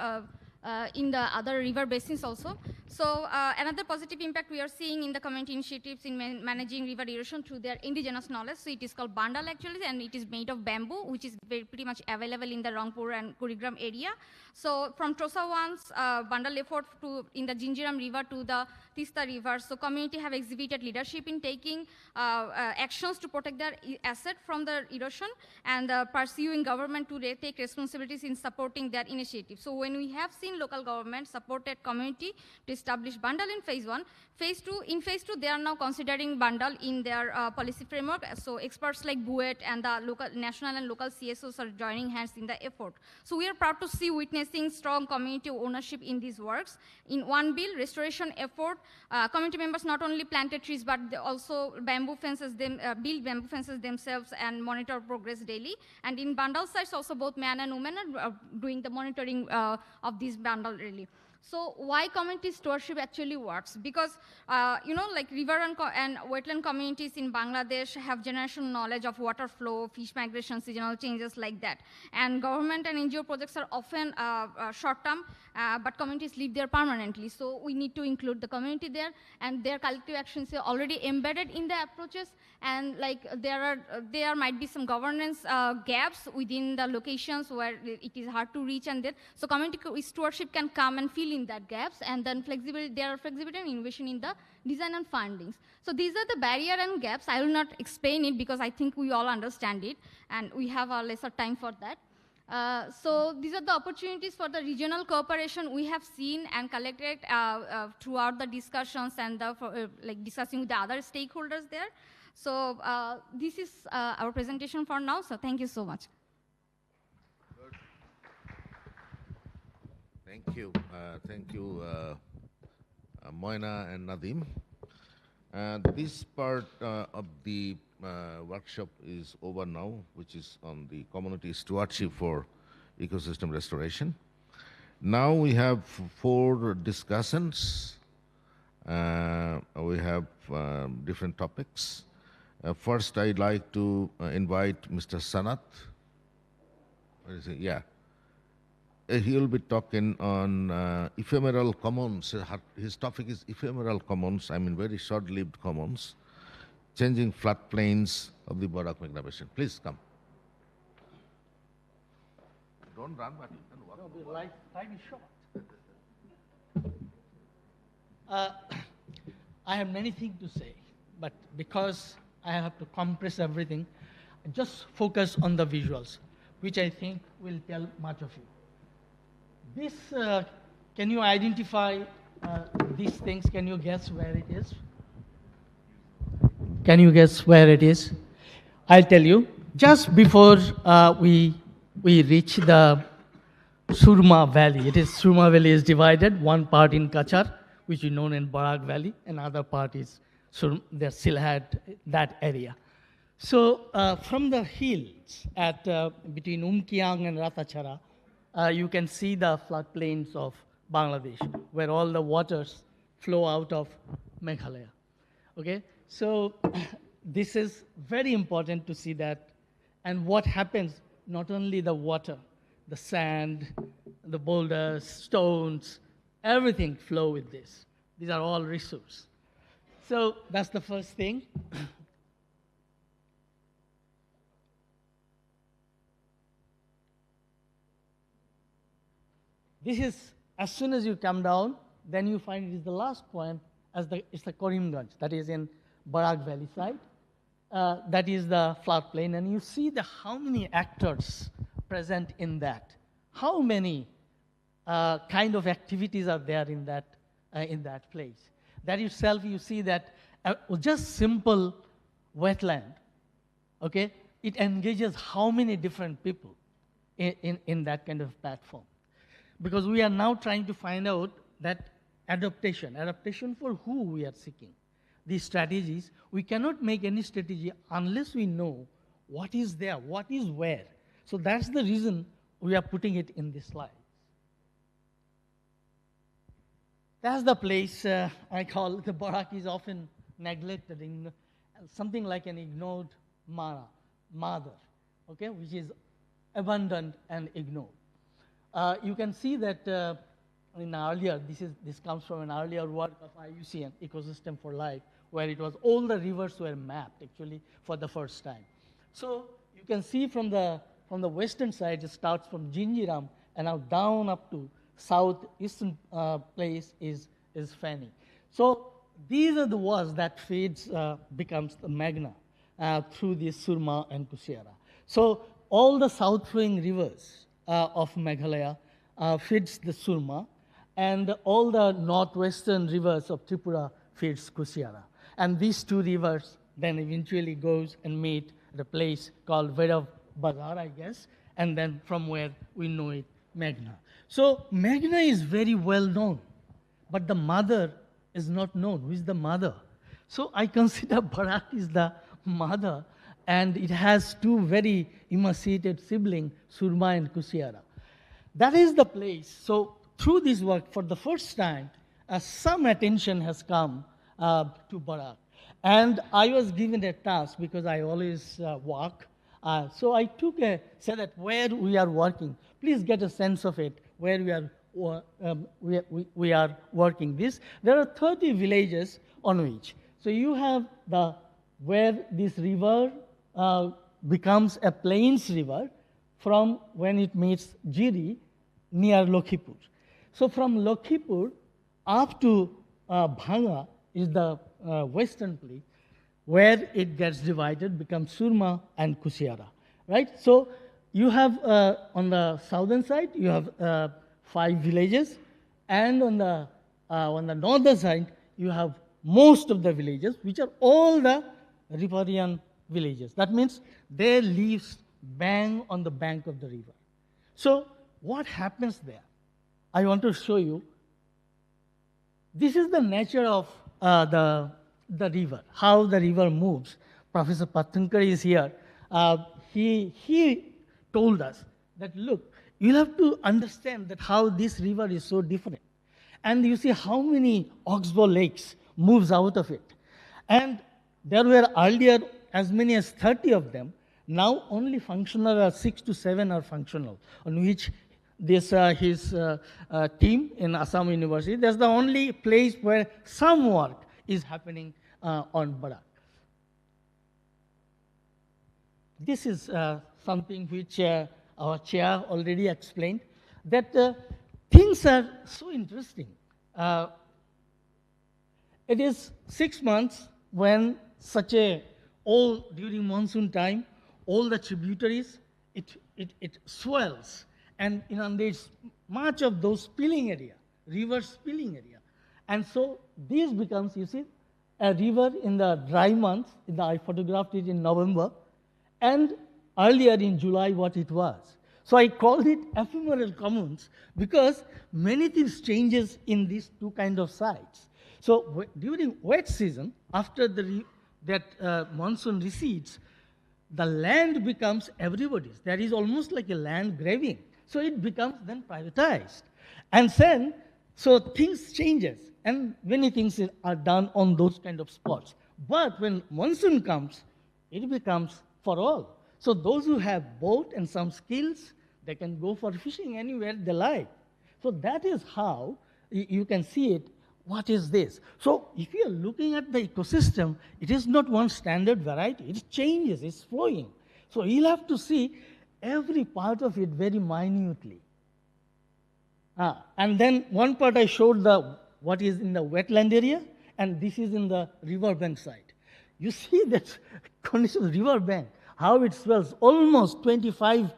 in the other river basins also. So another positive impact we are seeing in the community initiatives in managing river erosion through their indigenous knowledge. So it is called bandal actually, and it is made of bamboo, which is pretty much available in the Rangpur and Kurigram area. So from Trosa 1's bandal effort in the Jinjiram river to the Tista river, so community have exhibited leadership in taking actions to protect their asset from the erosion, and pursuing government to take responsibilities in supporting their initiative. So when we have seen local government supported community to establish bandal in phase 1, in phase 2 they are now considering bandal in their policy framework. So experts like Buet and the local, national and local CSOs are joining hands in the effort. So we are proud to see witnessing strong community ownership in these works. In one bill, restoration effort, community members not only planted trees, but they also build bamboo fences themselves and monitor progress daily. And in bandal sites also both men and women are doing the monitoring of these bandal really. So why community stewardship actually works? Because, you know, like river and wetland communities in Bangladesh have generational knowledge of water flow, fish migration, seasonal changes like that. And government and NGO projects are often short-term, but communities live there permanently. So we need to include the community there, and their collective actions are already embedded in the approaches. And like there might be some governance gaps within the locations where it is hard to reach, and so community stewardship can come and fill in that gaps, and then there are flexibility and innovation in the design and findings. So these are the barrier and gaps. I will not explain it because I think we all understand it, and we have a lesser time for that. So these are the opportunities for the regional cooperation we have seen and collected throughout the discussions and like discussing with the other stakeholders there. So this is our presentation for now. So thank you so much. Thank you, Moina and Nadim. This part of the workshop is over now, which is on the community stewardship for ecosystem restoration. Now we have 4 discussions. We have different topics. First, I'd like to invite Mr. Sanat. Where is he? Yeah. He'll be talking on ephemeral commons. His topic is ephemeral commons, I mean very short-lived commons, changing floodplains of the Barak-Meghna Basin. Please come. Don't run, but you can walk. No, the time is short. I have many things to say, but because I have to compress everything, just focus on the visuals, which I think will tell much of you. This, can you identify these things, can you guess where it is? Can you guess where it is? I'll tell you. Just before we reach the Surma Valley, Surma Valley is divided, one part in Kachar, which is known in Barak Valley, another part is they still had that area. So from the hills at between Umkiang and Ratachara, you can see the floodplains of Bangladesh, where all the waters flow out of Meghalaya. Okay, so this is very important to see that. And what happens, not only the water, the sand, the boulders, stones, everything flow with this. These are all resources. So that's the first thing. This is, as soon as you come down, then you find it is the last point, it's the Karimganj, that is in Barak Valley side. That is the floodplain, and you see how many actors present in that. How many kind of activities are there in that place. That itself, you see that just simple wetland, okay, it engages how many different people in that kind of platform. Because we are now trying to find out that adaptation for who we are seeking. These strategies, we cannot make any strategy unless we know what is there, what is where. So that's the reason we are putting it in this slide. That's the place I call the Barak is often neglected, in something like an ignored mother, okay, which is abandoned and ignored. You can see that this comes from an earlier work of IUCN, Ecosystem for Life, where it was all the rivers were mapped actually for the first time. So you can see from the western side, it starts from Jinjiram and now down up to southeastern place is Feni. So these are the waters that feeds becomes the Meghna through the Surma and Kushiara. So all the south flowing rivers of Meghalaya feeds the Surma, and all the northwestern rivers of Tripura feeds Kushiara. And these two rivers then eventually goes and meet at a place called Vedav Bazar, I guess, and then from where we know it, Meghna. So Meghna is very well known, but the mother is not known. Who is the mother? So I consider Barak is the mother, and it has two very emaciated siblings, Surma and Kushiara. That is the place. So through this work, for the first time, some attention has come to Barak. And I was given a task because I always walk. So I said that where we are working, please get a sense of it, where we are working this. There are 30 villages on which. So you have where this river becomes a plains river from when it meets Jiri near Lokhipur. So from Lokhipur up to Bhanga is the western place, where it gets divided, becomes Surma and Kushiara, right? So you have on the southern side, you have 5 villages, and on the northern side, you have most of the villages, which are all the riparian villages. That means they live bang on the bank of the river. So what happens there? I want to show you. This is the nature of the river, how the river moves. Professor Pathankar is here. He told us that, look, you'll have to understand that how this river is so different. And you see how many oxbow lakes moves out of it. And there were earlier as many as 30 of them. Now only functional are 6 to 7 are functional, on which his team in Assam University, that's the only place where some work is happening on Barak. This is something which our chair already explained, that things are so interesting. It is 6 months when during monsoon time, all the tributaries, it swells and inundates much of those spilling area, river spilling area. And so this becomes, you see, a river in the dry months. I photographed it in November, and earlier in July what it was. So I called it ephemeral commons because many things changes in these two kind of sites. So during wet season, after that monsoon recedes, the land becomes everybody's. There is almost like a land grabbing. So it becomes then privatized. And then, so things changes, and many things are done on those kind of spots. But when monsoon comes, it becomes for all. So those who have boat and some skills, they can go for fishing anywhere they like. So that is how you can see it. What is this? So if you are looking at the ecosystem, it is not one standard variety. It changes, it's flowing. So you'll have to see every part of it very minutely. And then one part I showed what is in the wetland area, and this is in the riverbank side. You see that condition riverbank, how it swells almost 25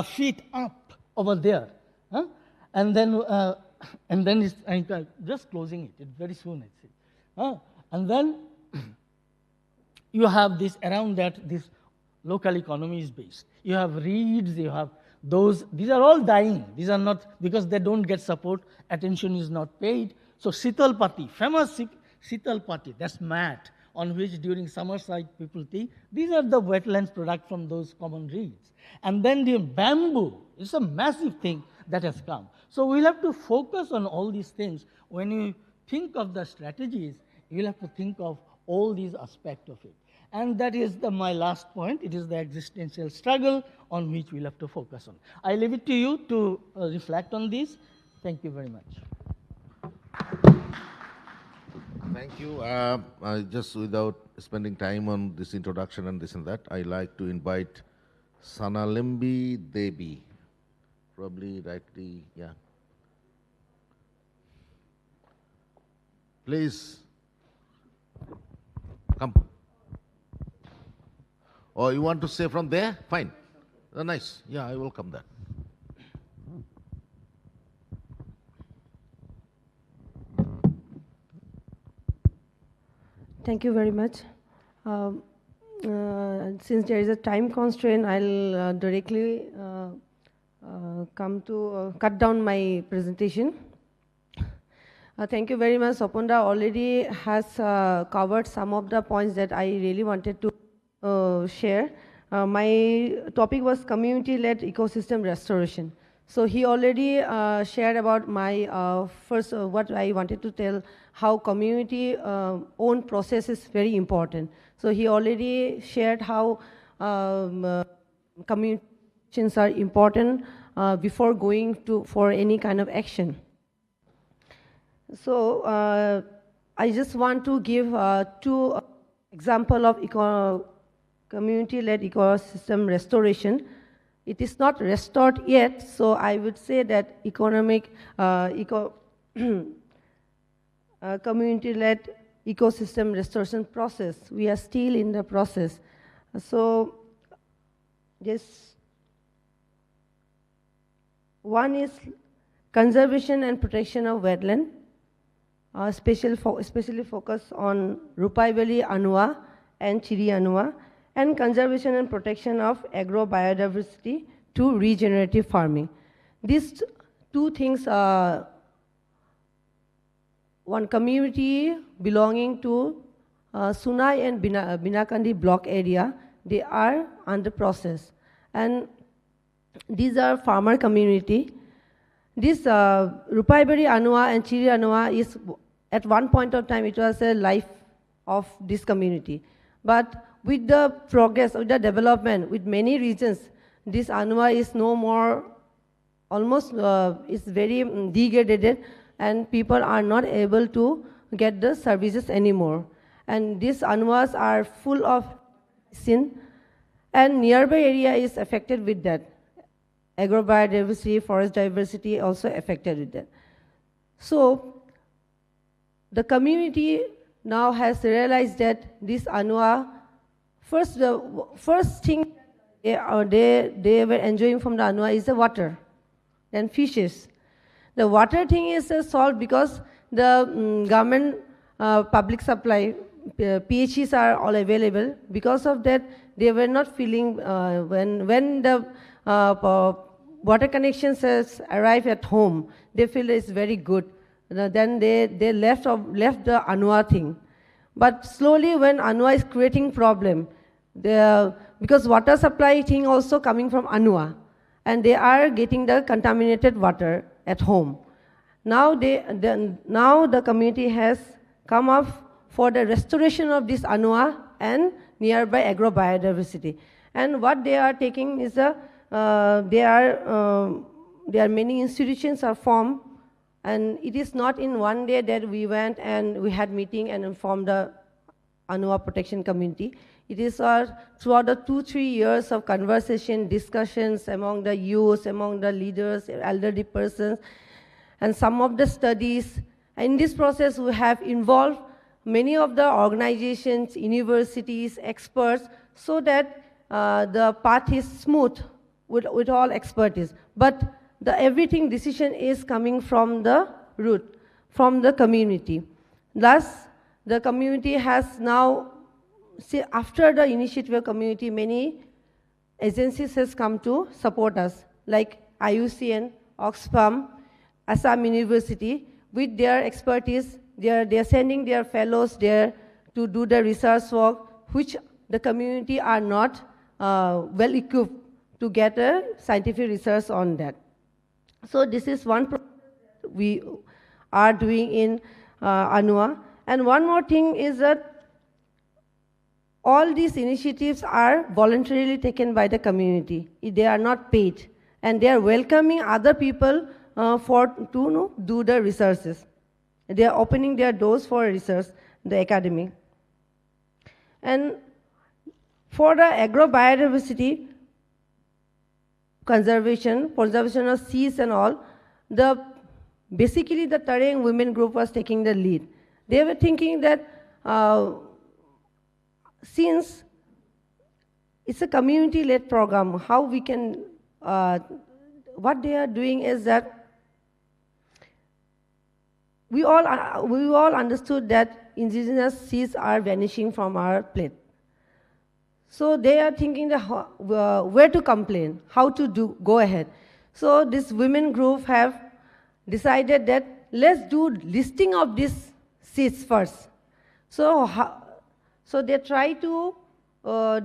feet up over there. And then I'm just closing it very soon, I see. And then you have this around that, this local economy is based. You have reeds, you have these are all dying. These are not, because they don't get support, attention is not paid. So Sitalpati, famous Sitalpati, that's mat on which during summer side people tea. These are the wetlands product from those common reeds. And then the bamboo, it's a massive thing that has come. So we'll have to focus on all these things. When you think of the strategies, you'll have to think of all these aspects of it. And that is my last point. It is the existential struggle on which we'll have to focus on. I leave it to you to reflect on this. Thank you very much. Thank you. Just without spending time on this introduction and this and that, I like to invite Sanalimbi Devi. Probably rightly, yeah. Please, come. Or you want to say from there? Fine. Nice. Yeah, I will come there. Thank you very much. Since there is a time constraint, I'll directly come to cut down my presentation. Thank you very much. Soponda already has covered some of the points that I really wanted to share. My topic was community-led ecosystem restoration. So he already shared about my first, what I wanted to tell, how community own process is very important. So he already shared how communications are important before going for any kind of action. So I just want to give two examples of community-led ecosystem restoration. It is not restored yet, so I would say that community-led ecosystem restoration process, we are still in the process. So this one is conservation and protection of wetland, especially focus on Rupai Valley Anua and Chiri Anua, and conservation and protection of agro-biodiversity to regenerative farming. These two things are one community belonging to Sunai and Binakandi block area, they are under process. And these are farmer community. This Rupaibari Anua and Chiri Anua is, at one point of time, it was a life of this community. But with the progress, with the development, with many regions, this Anua is no more, almost is very degraded, and people are not able to get the services anymore. And these Anuas are full of sin, and nearby area is affected with that. Agrobiodiversity, forest diversity also affected with that. So the community now has realized that this Anua, the first thing they were enjoying from the Anua is the water, then fishes. The water thing is solved because the government public supply, PHEs are all available. Because of that, they were not feeling, when the water connections arrive at home, they feel it's very good. Then they left the ANUA thing. But slowly when ANUA is creating problem, because water supply thing also coming from ANUA, and they are getting the contaminated water at home. Now the community has come up for the restoration of this ANUA and nearby agro-biodiversity. And what they are taking is there are many institutions are formed, and it is not in one day that we went and we had meeting and informed the ANUA protection community. It is throughout the 2-3 years of conversation, discussions among the youth, among the leaders, elderly persons, and some of the studies. In this process, we have involved many of the organizations, universities, experts, so that the path is smooth with all expertise. But everything decision is coming from the root, from the community. Thus, the community has now, after the initiative of community, many agencies has come to support us, like IUCN, Oxfam, Assam University, with their expertise. They are sending their fellows there to do the research work, which the community are not well equipped to get a scientific research on that. So this is one process we are doing in ANUA. And one more thing is that all these initiatives are voluntarily taken by the community. They are not paid. And they are welcoming other people to do the researches. They are opening their doors for research, the academy. And for the agro-biodiversity conservation of seas and all, basically the Tareng women group was taking the lead. They were thinking that since it's a community-led program, how we can, what they are doing is that we all understood that indigenous seas are vanishing from our plate. So they are thinking that where to complain, how to go ahead. So this women group have decided that let's do listing of these seas first. So they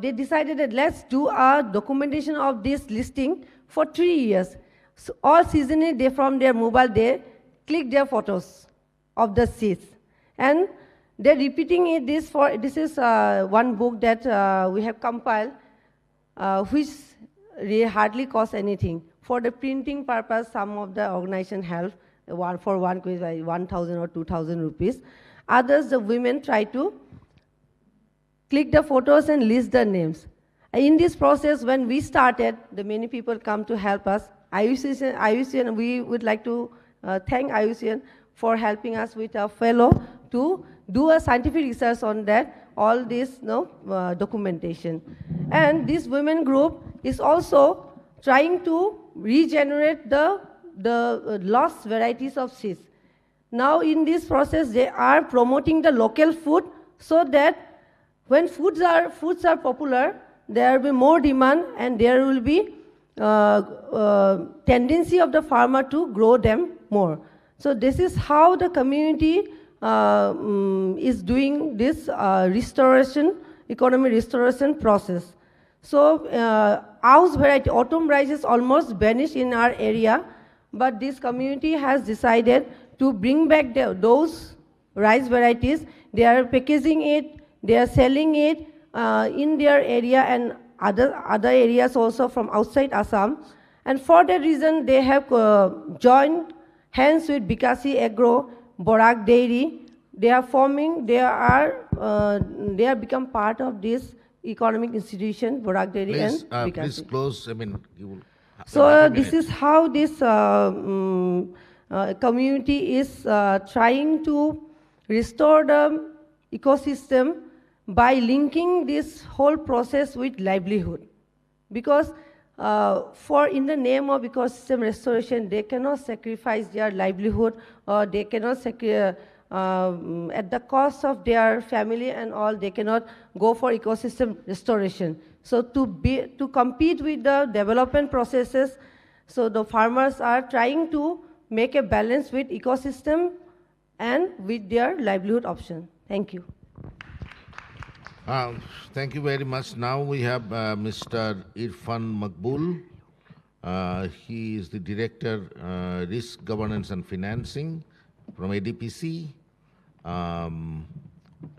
they decided that let's do a documentation of this listing for 3 years. So all seasonally, they from their mobile, they click their photos of the seas. And they're repeating it. This is one book that we have compiled, which really hardly costs anything. For the printing purpose, some of the organization help for one quiz by 1,000 or 2,000 rupees. Others, the women try to click the photos and list the names. In this process, when we started, many people come to help us. IUCN, we would like to thank IUCN for helping us with a fellow to do a scientific research on that, all this documentation. And this women group is also trying to regenerate the lost varieties of seeds. Now in this process, they are promoting the local food so that when foods are popular, there will be more demand and there will be tendency of the farmer to grow them more. So this is how the community is doing this economic restoration process. So house variety, autumn rice is almost vanished in our area, but this community has decided to bring back those rice varieties. They are packaging it, they are selling it in their area and other areas also from outside Assam. And for that reason, they have joined hands with Bikasi Agro, Barak Dairy. They are forming, they are become part of this economic institution, Barak Dairy and Bikasi. Please close, you will so this is how this community is trying to restore the ecosystem by linking this whole process with livelihood. Because for in the name of ecosystem restoration, they cannot sacrifice their livelihood, or they cannot at the cost of their family and all, they cannot go for ecosystem restoration. So to compete with the development processes, so the farmers are trying to make a balance with ecosystem and with their livelihood option. Thank you. Thank you very much. Now we have Mr. Irfan Makbul. He is the Director, Risk Governance and Financing from ADPC.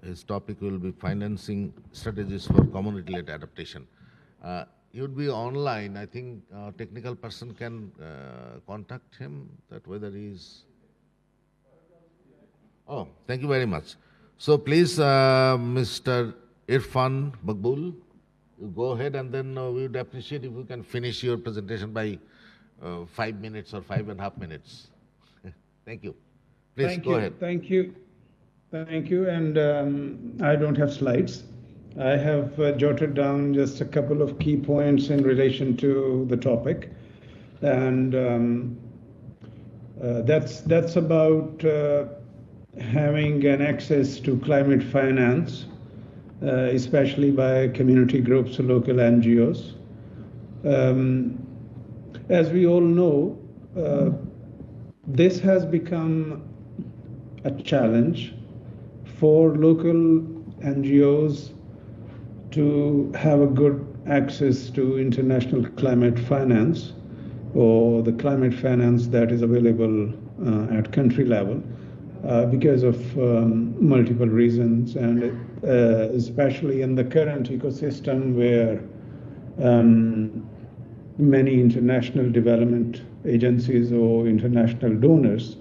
His topic will be financing strategies for community-led adaptation. He would be online. I think a technical person can contact him, that whether he's... Oh, thank you very much. So please, Mr. Irfan Makbul, you go ahead, and then we would appreciate if you can finish your presentation by 5 minutes or 5.5 minutes. Thank you. Please go ahead. Thank you. Thank you. And I don't have slides. I have jotted down just a couple of key points in relation to the topic. And that's about having an access to climate finance, especially by community groups, local NGOs. As we all know, this has become a challenge for local NGOs to have a good access to international climate finance, or the climate finance that is available at country level, because of multiple reasons, and especially in the current ecosystem where many international development agencies or international donors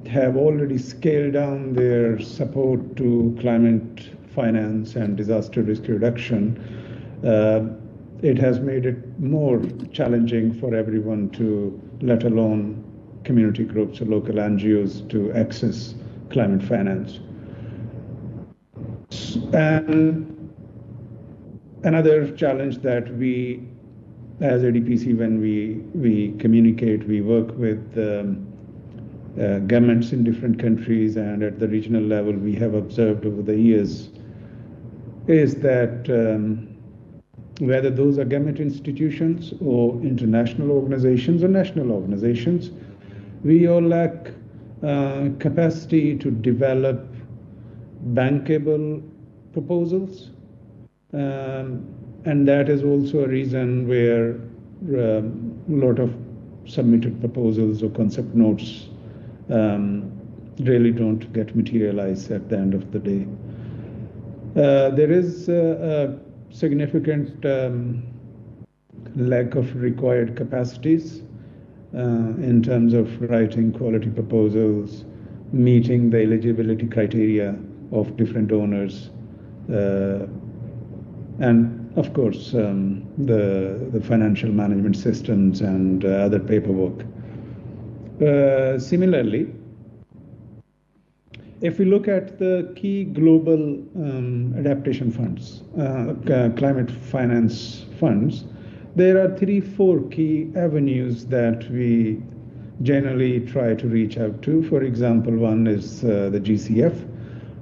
have already scaled down their support to climate finance and disaster risk reduction. It has made it more challenging for everyone to, let alone community groups or local NGOs, to access climate finance. And another challenge that we, as ADPC, when we communicate, we work with governments in different countries and at the regional level, we have observed over the years, is that whether those are government institutions or international organizations or national organizations, we all lack capacity to develop bankable proposals. And that is also a reason where a lot of submitted proposals or concept notes really don't get materialized at the end of the day. There is a significant lack of required capacities in terms of writing quality proposals, meeting the eligibility criteria of different donors, and of course the financial management systems and other paperwork. Similarly, if we look at the key global adaptation funds, climate finance funds, there are 3-4 key avenues that we generally try to reach out to. For example, one is the GCF,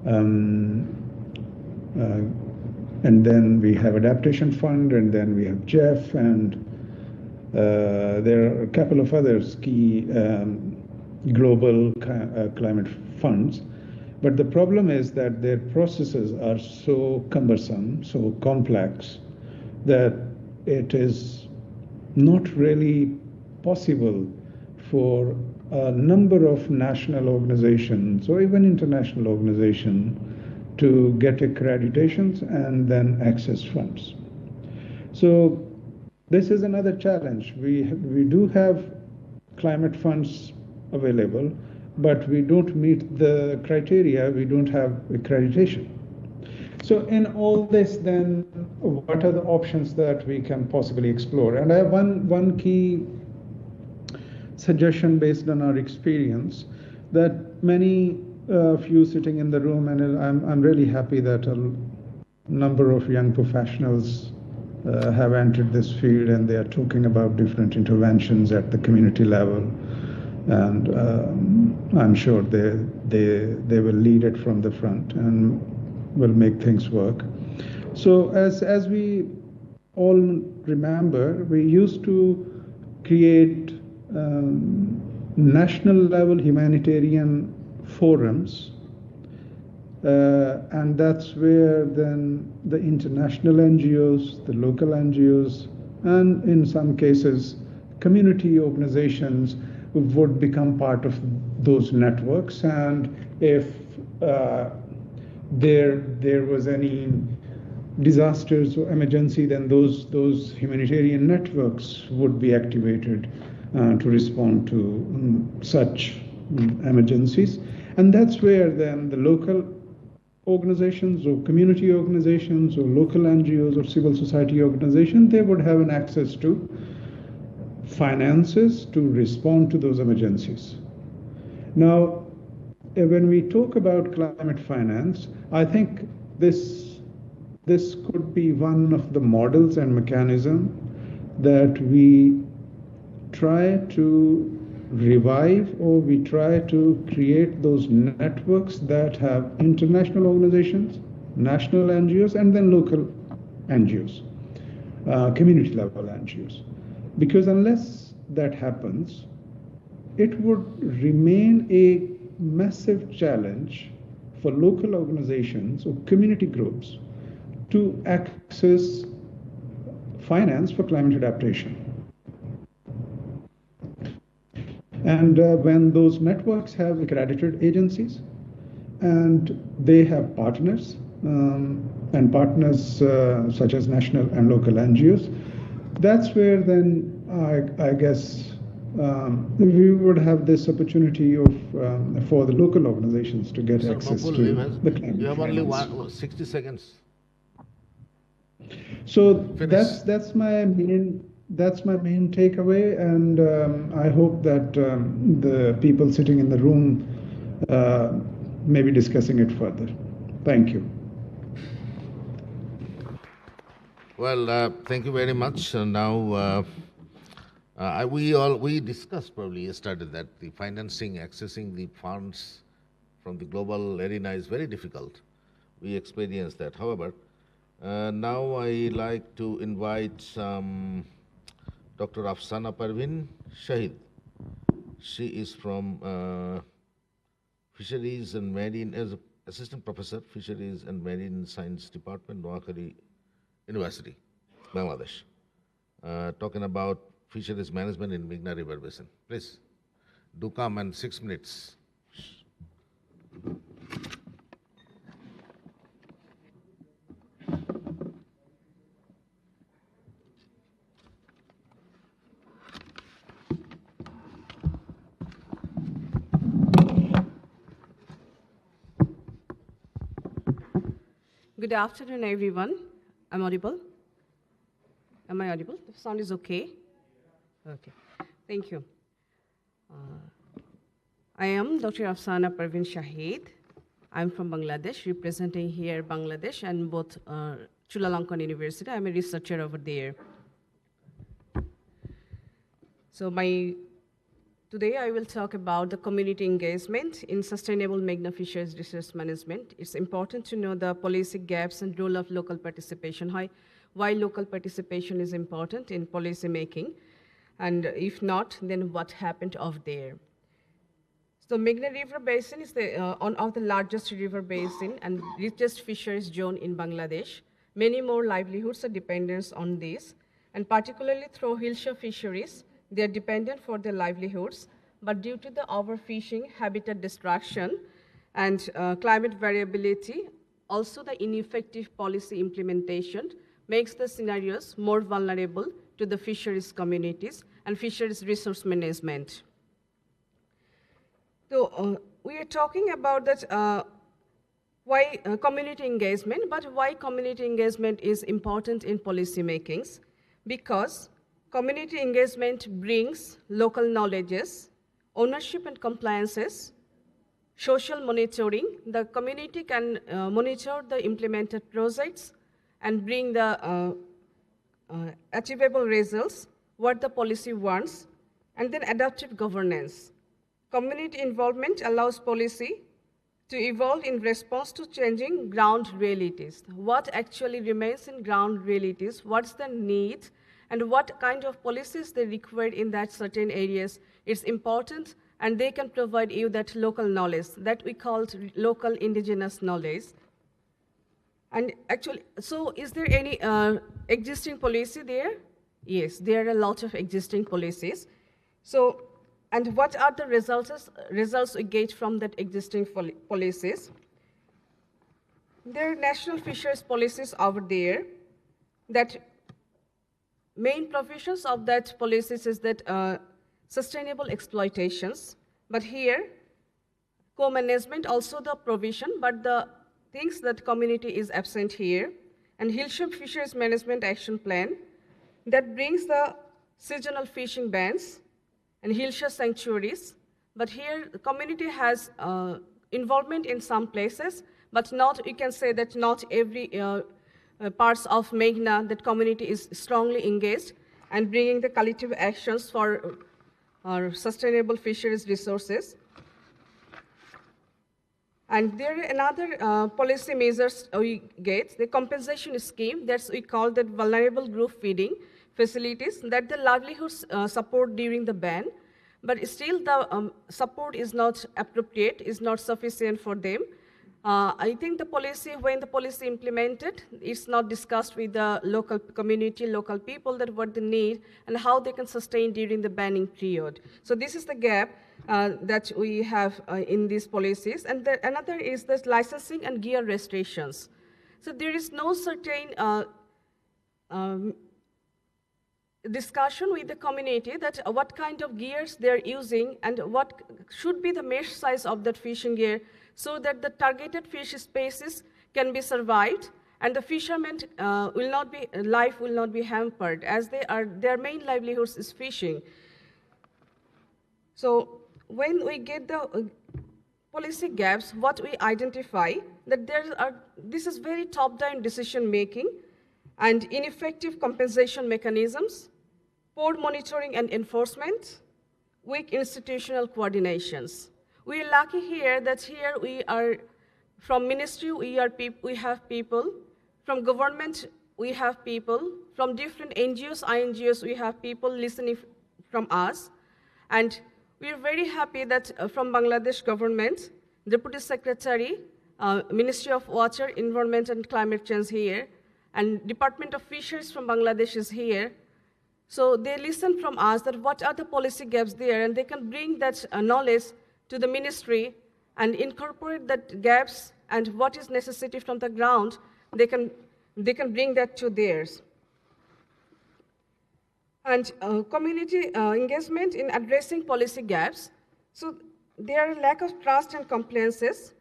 and then we have Adaptation Fund, and then we have JEF, and there are a couple of others key global climate funds. But the problem is that their processes are so cumbersome, so complex, that it is not really possible for a number of national organizations or even international organizations to get accreditations and then access funds. So this is another challenge. We do have climate funds available, but we don't meet the criteria, we don't have accreditation. So in all this, then, what are the options that we can possibly explore? And I have one key suggestion based on our experience, that many of you sitting in the room, and I'm really happy that a number of young professionals have entered this field, and they are talking about different interventions at the community level. And I'm sure they will lead it from the front and will make things work. So as we all remember, we used to create national level humanitarian forums, and that's where then the international NGOs, the local NGOs, and in some cases community organizations would become part of those networks. And if there was any disasters or emergency, then those humanitarian networks would be activated to respond to such emergencies. And that's where then the local organizations or community organizations or local NGOs or civil society organizations, they would have an access to finances to respond to those emergencies. Now, when we talk about climate finance, I think this could be one of the models and mechanism that we try to revive, or we try to create those networks that have international organizations, national NGOs, and then local NGOs, community level NGOs. Because unless that happens, it would remain a massive challenge for local organizations or community groups to access finance for climate adaptation. And when those networks have accredited agencies and they have partners, and partners such as national and local NGOs, that's where then I guess we would have this opportunity of for the local organizations to get access to the climate. You have only 60 seconds. So that's my main takeaway, and I hope that the people sitting in the room may be discussing it further. Thank you. Well, thank you very much. Now, we discussed probably yesterday that the financing, accessing the funds from the global arena is very difficult. We experienced that. However, now I like to invite Dr. Afsana Parveen Shahid. She is from Fisheries and Marine, as Assistant Professor, Fisheries and Marine Science Department, Noakhali University, Bangladesh, talking about fisheries management in Meghna River Basin. Please, do come in 6 minutes. Good afternoon, everyone. I'm audible? Am I audible? The sound is okay? Okay, thank you. I am Dr. Afsana Parveen Shahid. I'm from Bangladesh, representing here Bangladesh and both Chulalongkorn University. I'm a researcher over there. So today I will talk about the community engagement in sustainable Meghna fisheries resource management. It's important to know the policy gaps and role of local participation, why local participation is important in policy making, and if not, then what happened over there. So Meghna River Basin is one of the largest river basin and richest fisheries zone in Bangladesh. Many more livelihoods are dependent on this, and particularly through hillshore fisheries, they are dependent for their livelihoods, but due to the overfishing, habitat destruction, and climate variability, also the ineffective policy implementation makes the scenarios more vulnerable to the fisheries communities and fisheries resource management. So we are talking about that why community engagement, but why community engagement is important in policy makings? Because community engagement brings local knowledges, ownership and compliances, social monitoring. The community can monitor the implemented projects and bring the achievable results, what the policy wants, and then adaptive governance. Community involvement allows policy to evolve in response to changing ground realities. What actually remains in ground realities, what's the need, and what kind of policies they require in that certain areas. It's important, and they can provide you that local knowledge that we call local indigenous knowledge. And actually, so is there any existing policy there? Yes, there are a lot of existing policies. So, and what are the results we get from that existing policies? There are national fisheries policies over there. That main provisions of that policies is that sustainable exploitations. But here, co-management also the provision, but the things that community is absent here. And hillshore fisheries management action plan that brings the seasonal fishing bans and hillshore sanctuaries. But here, the community has involvement in some places, but not, you can say that not every parts of Meghna, that community is strongly engaged and bringing the collective actions for our sustainable fisheries resources. And there are another policy measures we get, the compensation scheme, that's we call that vulnerable group feeding facilities, that the livelihoods support during the ban, but still the support is not appropriate, is not sufficient for them. I think the policy, when the policy implemented, it's not discussed with the local community, local people, that what they need and how they can sustain during the banning period. So this is the gap that we have in these policies. And another is this licensing and gear restrictions. So there is no certain discussion with the community that what kind of gears they're using and what should be the mesh size of that fishing gear, so that the targeted fish species can be survived and the fishermen life will not be hampered, as their main livelihoods is fishing. So when we get the policy gaps, what we identify, that this is very top-down decision making and ineffective compensation mechanisms, poor monitoring and enforcement, weak institutional coordinations. We are lucky here that here we are, from ministry we have people, from government we have people, from different NGOs, INGOs we have people listening from us. And we are very happy that from Bangladesh government, Deputy Secretary, Ministry of Water, Environment and Climate Change here, and Department of Fisheries from Bangladesh is here. So they listen from us that what are the policy gaps there, and they can bring that knowledge to the ministry and incorporate that gaps and what is necessity from the ground, they can bring that to theirs. And community engagement in addressing policy gaps. So there are lack of trust and compliances.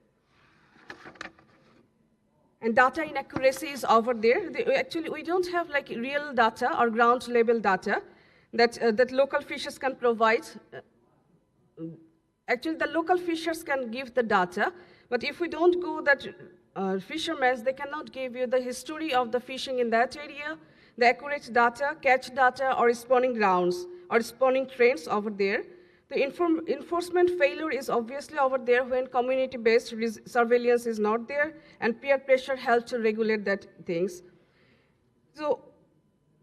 And data inaccuracy is over there. Actually, we don't have like real data or ground level data that local fishers can provide. Actually, the local fishers can give the data, but if we don't go that fishermen, they cannot give you the history of the fishing in that area, the accurate data, catch data, or spawning grounds, or spawning trends over there. The enforcement failure is obviously over there when community-based surveillance is not there, and peer pressure helps to regulate that things. So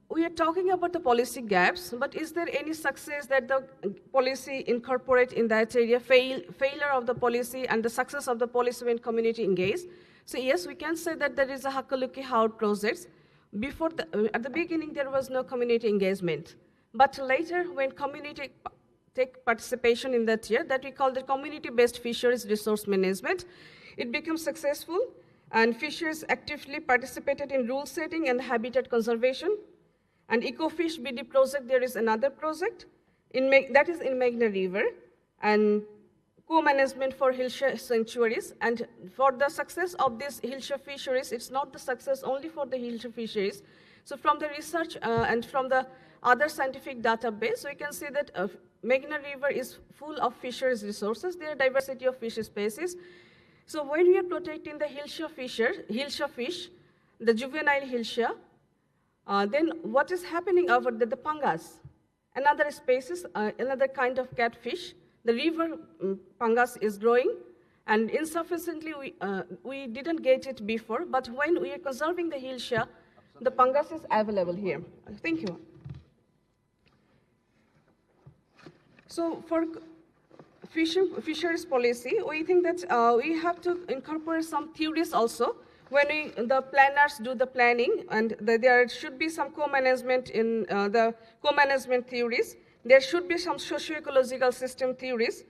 we are talking about the policy gaps, but is there any success that the policy incorporate in that area, failure of the policy and the success of the policy when community engage? So yes, we can say that there is a Hakaluki Haud project. At the beginning, there was no community engagement. But later, when community take participation in that year, that we call the community-based fisheries resource management, it becomes successful, and fishers actively participated in rule setting and habitat conservation. And Ecofish BD project, there is another project that is in Meghna River, and co-management for hillshore sanctuaries. And for the success of this hillshore fisheries, it's not the success only for the hillshore fisheries. So from the research and from the other scientific database, we can see that Meghna River is full of fisheries resources. There are diversity of fish species. So when we are protecting the hillshore fish, the juvenile hillshore, Then what is happening over there? The pangas, another species, another kind of catfish. The river pangas is growing, and insufficiently we didn't get it before, but when we are conserving the hill share, the pangas is available here. Thank you. So for fisheries policy, we think that we have to incorporate some theories also. When the planners do the planning, and there should be some co-management in the co-management theories. There should be some socio-ecological system theories.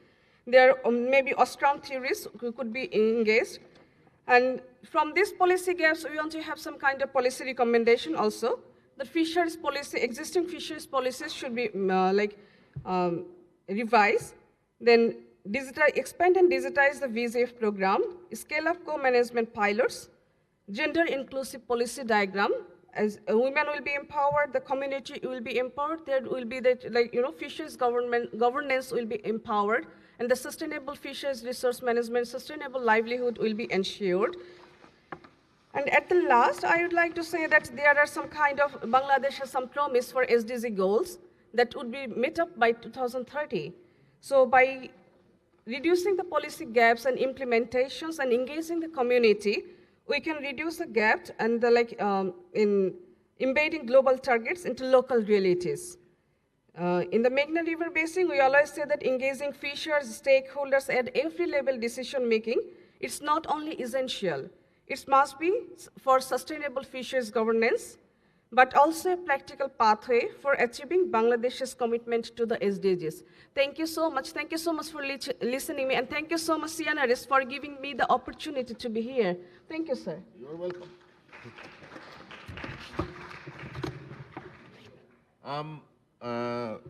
There may be Ostrom theories could be engaged. And from these policy gaps, we want to have some kind of policy recommendation also. The fisheries policy, existing fisheries policies should be revised. Then expand and digitize the VZF program, scale up co-management pilots, gender inclusive policy diagram, as women will be empowered, the community will be empowered, there will be that, fisheries governance will be empowered, and the sustainable fisheries resource management, sustainable livelihood will be ensured. And at the last, I would like to say that there are some kind of, Bangladesh has some promise for SDG goals that would be met up by 2030. So by reducing the policy gaps and implementations and engaging the community, we can reduce the gap and in embedding global targets into local realities. In the Meghna River Basin, we always say that engaging fishers, stakeholders at every level decision making, it's not only essential, it must be for sustainable fisheries governance, but also a practical pathway for achieving Bangladesh's commitment to the SDGs. Thank you so much. Thank you so much for listening me, and thank you so much, CNRS, for giving me the opportunity to be here. Thank you, sir. You're welcome.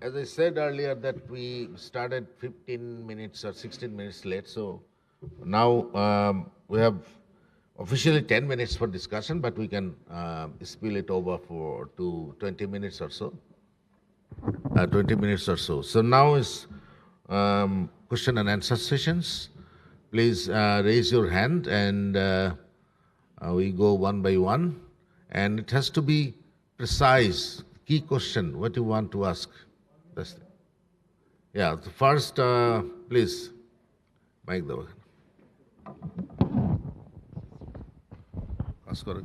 As I said earlier that we started 15 minutes or 16 minutes late, so now we have officially 10 minutes for discussion, but we can spill it over to 20 minutes or so. 20 minutes or so. So now is question and answer sessions. Please raise your hand and we go one by one. And it has to be precise, key question, what you want to ask. That's yeah, the first, please, Mike Davakan. Ask her.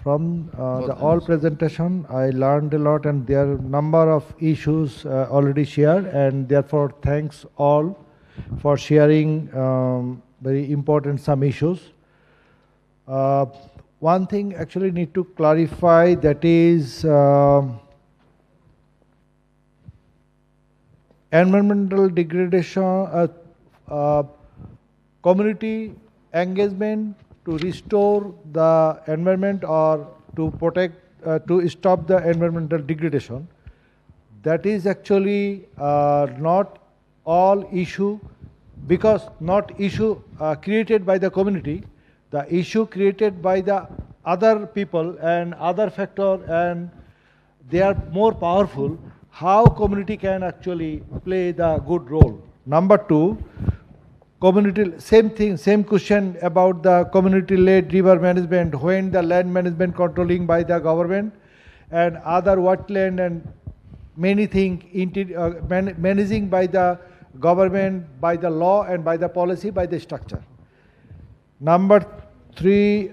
From the all presentation, I learned a lot, and there are a number of issues already shared, and therefore thanks all for sharing very important some issues. One thing actually need to clarify, that is environmental degradation, community engagement to restore the environment or to protect, to stop the environmental degradation. That is actually not all issue, because not issue created by the community, the issue created by the other people and other factor, and they are more powerful. How community can actually play the good role. Number two, community, same thing, same question about the community-led river management, when the land management controlling by the government and other wetland and many things managing by the government, by the law and by the policy, by the structure. Number three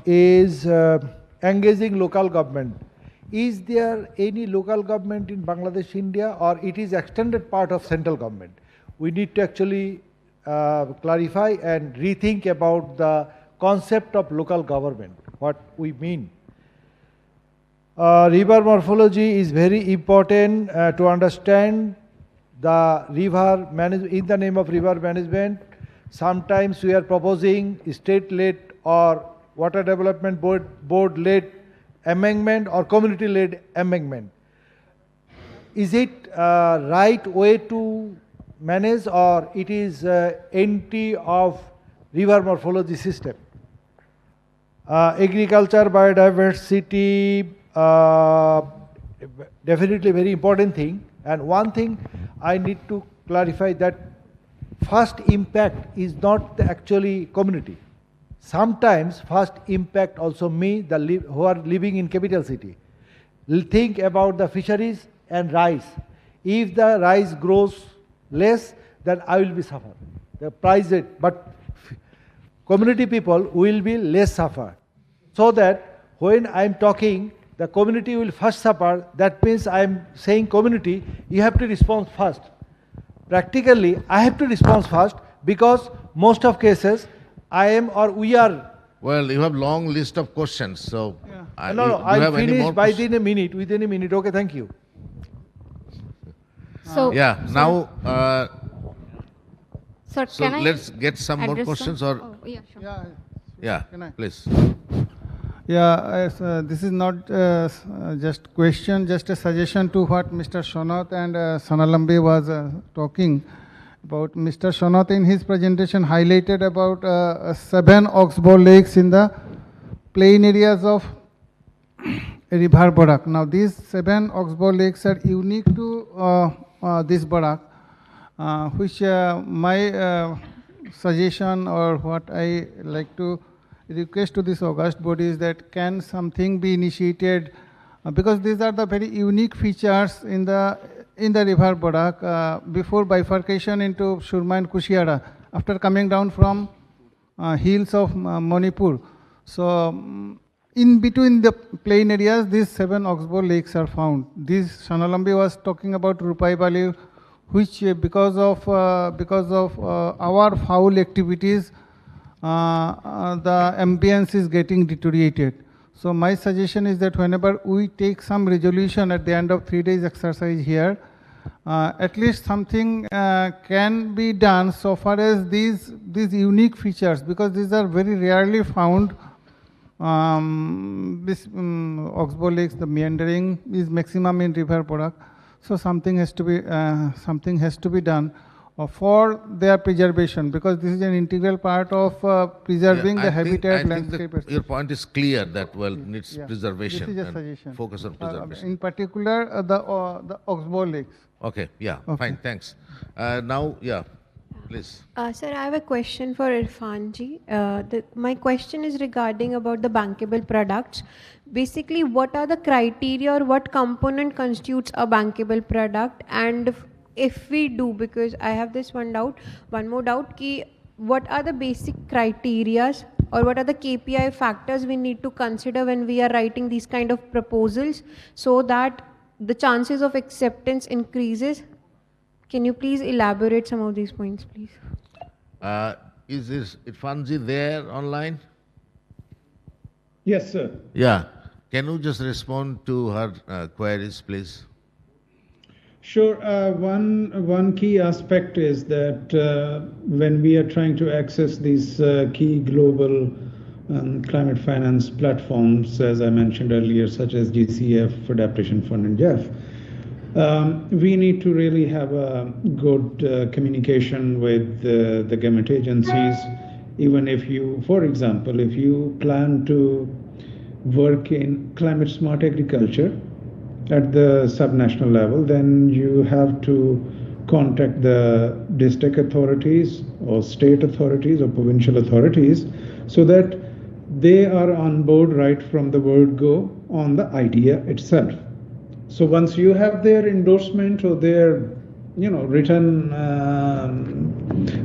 is engaging local government. Is there any local government in Bangladesh, India, or it is extended part of central government? We need to actually clarify and rethink about the concept of local government, what we mean. River morphology is very important to understand the river management. In the name of river management, sometimes we are proposing state-led or water development board-led amendment or community-led amendment. Is it right way to manage, or it is entry of river morphology system? Agriculture, biodiversity, definitely very important thing, And one thing I need to clarify, that first impact is not the actually community. Sometimes first impact also me, who are living in capital city. Think about the fisheries and rice. If the rice grows less, then I will be suffer. The price rate, but community people will be less suffer. So that when I am talking, the community will first suffer. That means I am saying community, you have to respond first. Practically, I have to respond first because most of cases, I am or we are. Well, you have long list of questions, so. Yeah. No, I'll finish within a minute. Okay, thank you. So yeah, now. Sir, So can I let's get some more questions or. Oh, yeah, sure. Yeah, Can I? please. Yeah, this is not just question, just a suggestion to what Mr. Shonath and Sonalambi was talking about. Mr. Shonath in his presentation highlighted about 7 oxbow lakes in the plain areas of River Barak. Now these 7 oxbow lakes are unique to this Barak, which my suggestion or what I like to request to this august body is that can something be initiated, because these are the very unique features in the River Barak before bifurcation into Surma and Kushiara, after coming down from hills of Manipur. So in between the plain areas, these 7 oxbow lakes are found. This Shanalambi was talking about Rupai Valley, which because of our foul activities, the ambience is getting deteriorated. So my suggestion is that whenever we take some resolution at the end of 3 days exercise here, at least something can be done so far as these unique features, because these are very rarely found. This oxbow lakes, the meandering is maximum in River Barak. So something has to be done for their preservation, because this is an integral part of preserving the habitat landscape. Your point is clear that needs preservation. This is a and suggestion. Focus on preservation. In particular, the oxbow lakes. Okay, yeah, Okay. fine, thanks. Now, yeah, please. Sir, I have a question for Irfanji. My question is regarding about the bankable products. Basically, what are the criteria or what component constitutes a bankable product? And if we do, because I have this one more doubt, ki what are the basic criteria or what are the KPI factors we need to consider when we are writing these kind of proposals so that the chances of acceptance increases? Can you please elaborate some of these points, please? Is Irfanji there online? Yes, sir. Yeah. Can you just respond to her queries, please? Sure. One key aspect is that when we are trying to access these key global climate finance platforms, as I mentioned earlier, such as GCF, Adaptation Fund, and Jeff, we need to really have a good communication with the government agencies. Even if you, for example, if you plan to work in climate smart agriculture at the subnational level, then you have to contact the district authorities or state authorities or provincial authorities so that they are on board right from the word go on the idea itself. So once you have their endorsement or their written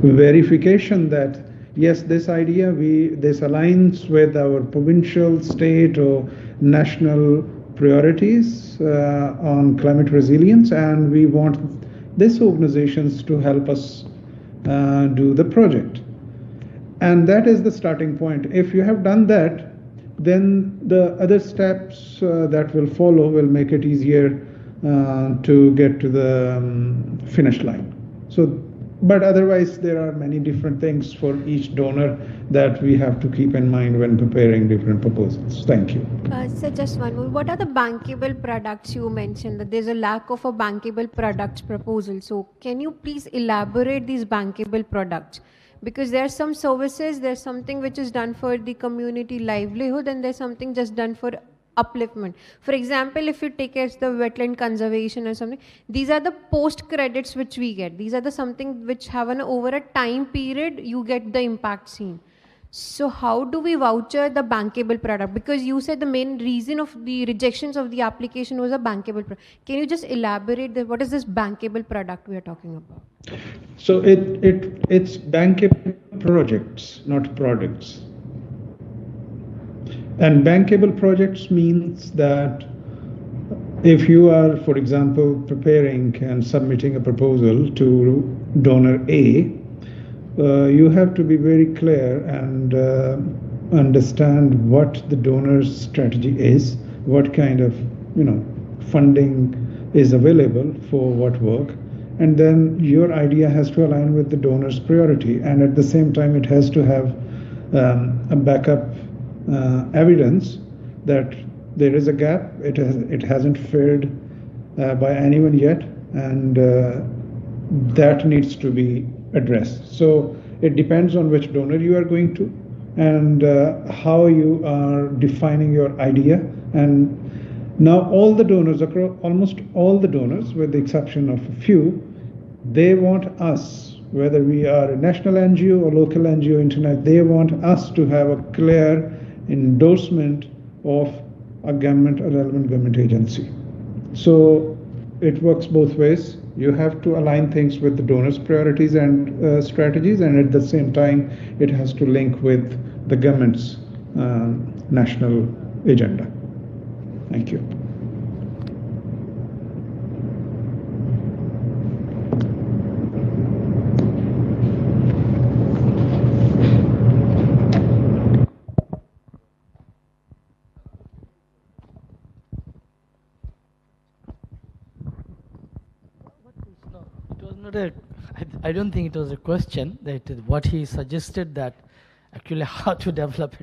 verification that yes, this idea, this aligns with our provincial, state or national priorities on climate resilience, and we want these organizations to help us do the project. And that is the starting point. If you have done that, then the other steps that will follow will make it easier to get to the finish line. So, but otherwise, there are many different things for each donor that we have to keep in mind when preparing different proposals. Thank you. Sir, just one more. What are the bankable products you mentioned? That there's a lack of a bankable products proposal. So can you please elaborate these bankable products? Because there are some services, there's something which is done for the community livelihood, and there's something just done for upliftment. For example, if you take as the wetland conservation or something, these are the post credits which we get. These are the something which have an over a time period you get the impact seen. So how do we voucher the bankable product? Because you said the main reason of the rejections of the application was a bankable product. Can you just elaborate that? What is this bankable product we are talking about? So it's bankable projects, not products. And bankable projects means that if you are, for example, preparing and submitting a proposal to donor A, you have to be very clear and understand what the donor's strategy is, what kind of funding is available for what work, and then your idea has to align with the donor's priority, and at the same time it has to have a backup evidence that there is a gap, it hasn't filled by anyone yet, and that needs to be addressed. So it depends on which donor you are going to and how you are defining your idea. And now all the donors, almost all the donors, with the exception of a few, they want us, whether we are a national NGO or local NGO, internet, they want us to have a clear endorsement of a government or relevant government agency. So it works both ways. You have to align things with the donors' priorities and strategies, and at the same time, it has to link with the government's national agenda. Thank you. I don't think it was a question. That what he suggested that actually how to develop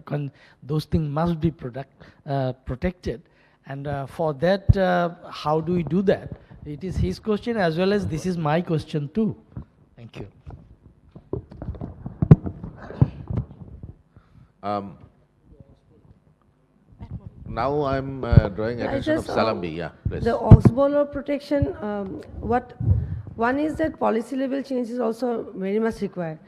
those things must be protected, and for that how do we do that? It is his question as well as this is my question too. Thank you. Now I'm drawing attention of Salambi. Yeah, please. The oxbow protection, one is that policy level change is also very much required.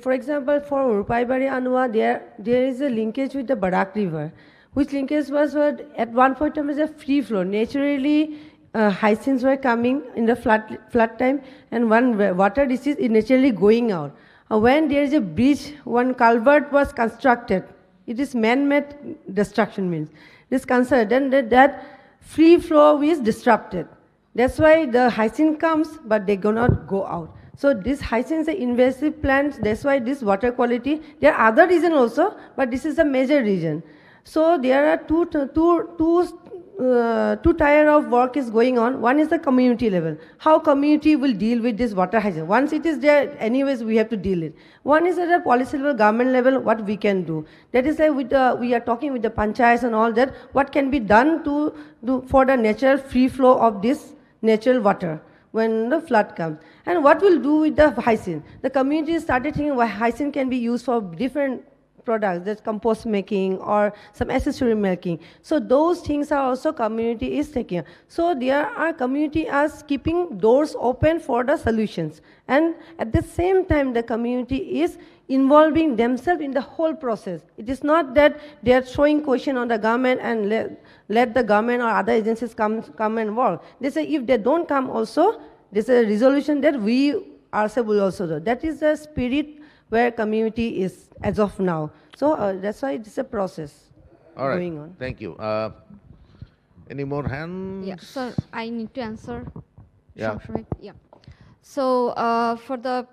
For example, for Rupaibari Anua, there is a linkage with the Barak River, which linkage was at one point of time a free flow. Naturally, hyacinths were coming in the flood time, and one water disease is naturally going out. When there is a bridge, one culvert was constructed. It is man-made destruction means. This concern, then that free flow is disrupted. That's why the hyacinth comes, but they do not go out. So this hyacinth is an invasive plant. That's why this water quality. There are other reasons also, but this is a major reason. So there are two tier of work is going on. One is the community level. How community will deal with this water hyacinth. Once it is there, anyways we have to deal it. One is at a policy level, government level, what we can do. That is like we are talking with the panchayats and all that. What can be done to do for the natural free flow of this natural water when the flood comes. And what we'll do with the hyacinth. The community started thinking why hyacinth can be used for different products, that's compost making or some accessory making. So those things are also community is taking. So there are community as keeping doors open for the solutions. And at the same time, the community is involving themselves in the whole process. It is not that they are throwing question on the government and let the government or other agencies come and work. They say if they don't come also, there's a resolution that we ourselves will also do. That is the spirit where community is as of now. So that's why it's a process going on. Thank you. Any more hands? Yeah, sir, I need to answer. Yeah. Yeah. So for the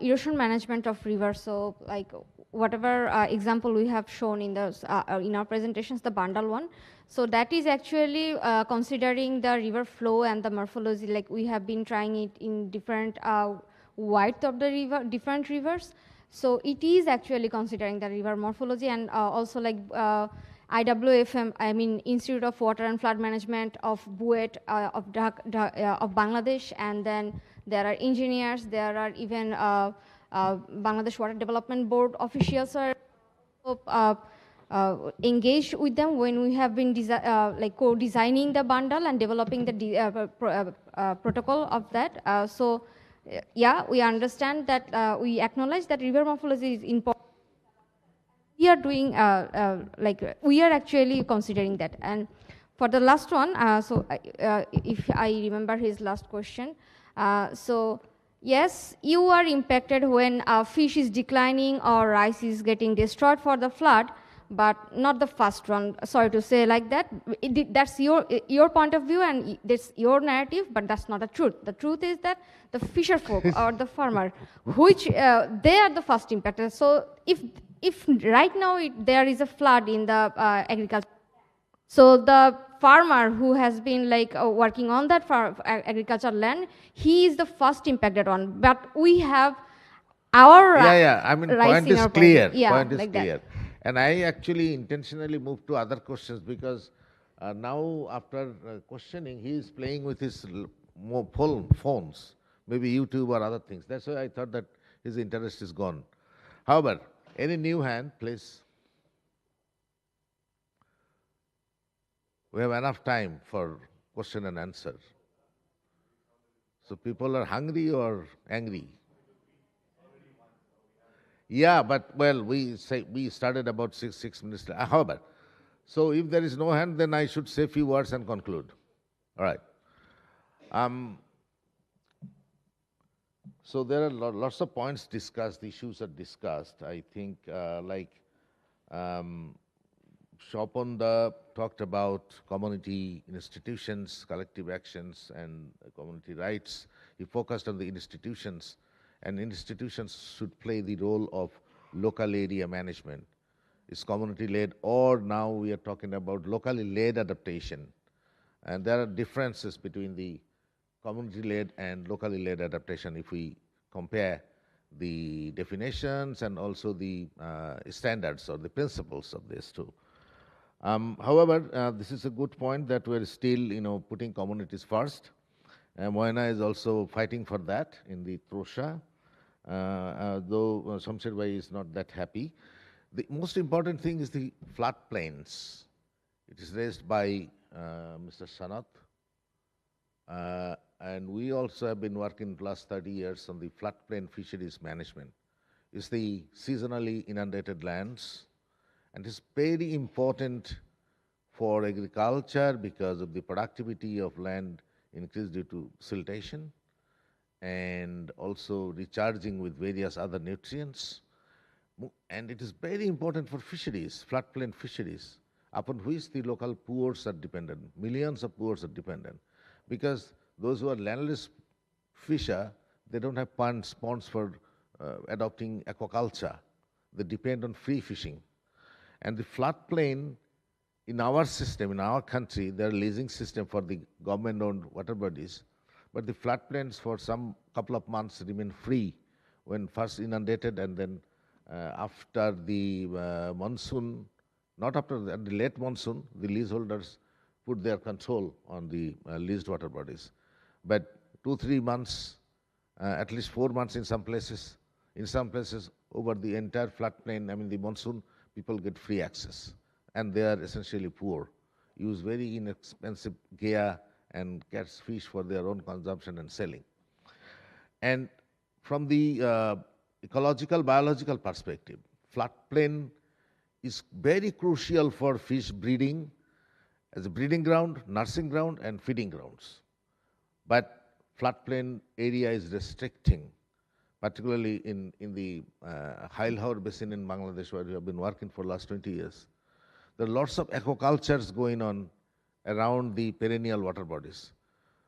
erosion management of rivers, so like whatever example we have shown in the in our presentations, the bundle one. So that is actually considering the river flow and the morphology. Like we have been trying it in different width of the river, different rivers. So it is actually considering the river morphology, and also like IWFM, I mean Institute of Water and Flood Management of Buet of Bangladesh, and then there are engineers, there are even Bangladesh Water Development Board officials are engaged with them when we have been like co-designing the bundle and developing the protocol of that. Yeah, we understand that we acknowledge that river morphology is important. We are doing like we are actually considering that. And for the last one, if I remember his last question, so yes, you are impacted when fish is declining or rice is getting destroyed for the flood, but not the first one. Sorry to say like that. That's your point of view and that's your narrative, but that's not the truth. The truth is that the fisher folk or the farmer, which they are the first impacted. So if right now there is a flood in the agriculture, so the farmer who has been like working on that agricultural land, he is the first impacted one. But we have our I mean, point is clear. Yeah, point is like clear. That. And I actually intentionally moved to other questions because now after questioning, he is playing with his phones, maybe YouTube or other things. That's why I thought that his interest is gone. However, any new hand, please? We have enough time for question and answer. So people are hungry or angry? Yeah, but well, we started about six minutes. However, so if there is no hand, then I should say a few words and conclude. All right. So there are lots of points discussed, issues are discussed. I think Shopanda talked about community institutions, collective actions, and community rights. He focused on the institutions, and institutions should play the role of local area management. It's community-led, or now we are talking about locally led adaptation. And there are differences between the community-led and locally led adaptation if we compare the definitions and also the standards or the principles of these two. However, this is a good point that we're still, putting communities first. Moina is also fighting for that in the Trosha, though Shamsher Bhai is not that happy. The most important thing is the floodplains. It is raised by Mr. Sanat. And we also have been working the last 30 years on the floodplain fisheries management. It's the seasonally inundated lands, and it's very important for agriculture because of the productivity of land increased due to siltation and also recharging with various other nutrients. And it is very important for fisheries, floodplain fisheries, upon which the local poors are dependent. Millions of poors are dependent because those who are landless fisher, they don't have ponds for adopting aquaculture. They depend on free fishing. And the floodplain in our system, in our country, there are leasing system for the government-owned water bodies, but the floodplains for some couple of months remain free when first inundated, and then after the monsoon, not after the late monsoon, the leaseholders put their control on the leased water bodies. But 2-3 months, at least 4 months in some places over the entire floodplain, the monsoon, people get free access. And they are essentially poor, use very inexpensive gear and catch fish for their own consumption and selling. And from the ecological, biological perspective, floodplain is very crucial for fish breeding as a breeding ground, nursing ground, and feeding grounds. But floodplain area is restricting, particularly in the Hailhaur Basin in Bangladesh, where we have been working for the last 20 years. There are lots of aquacultures going on around the perennial water bodies.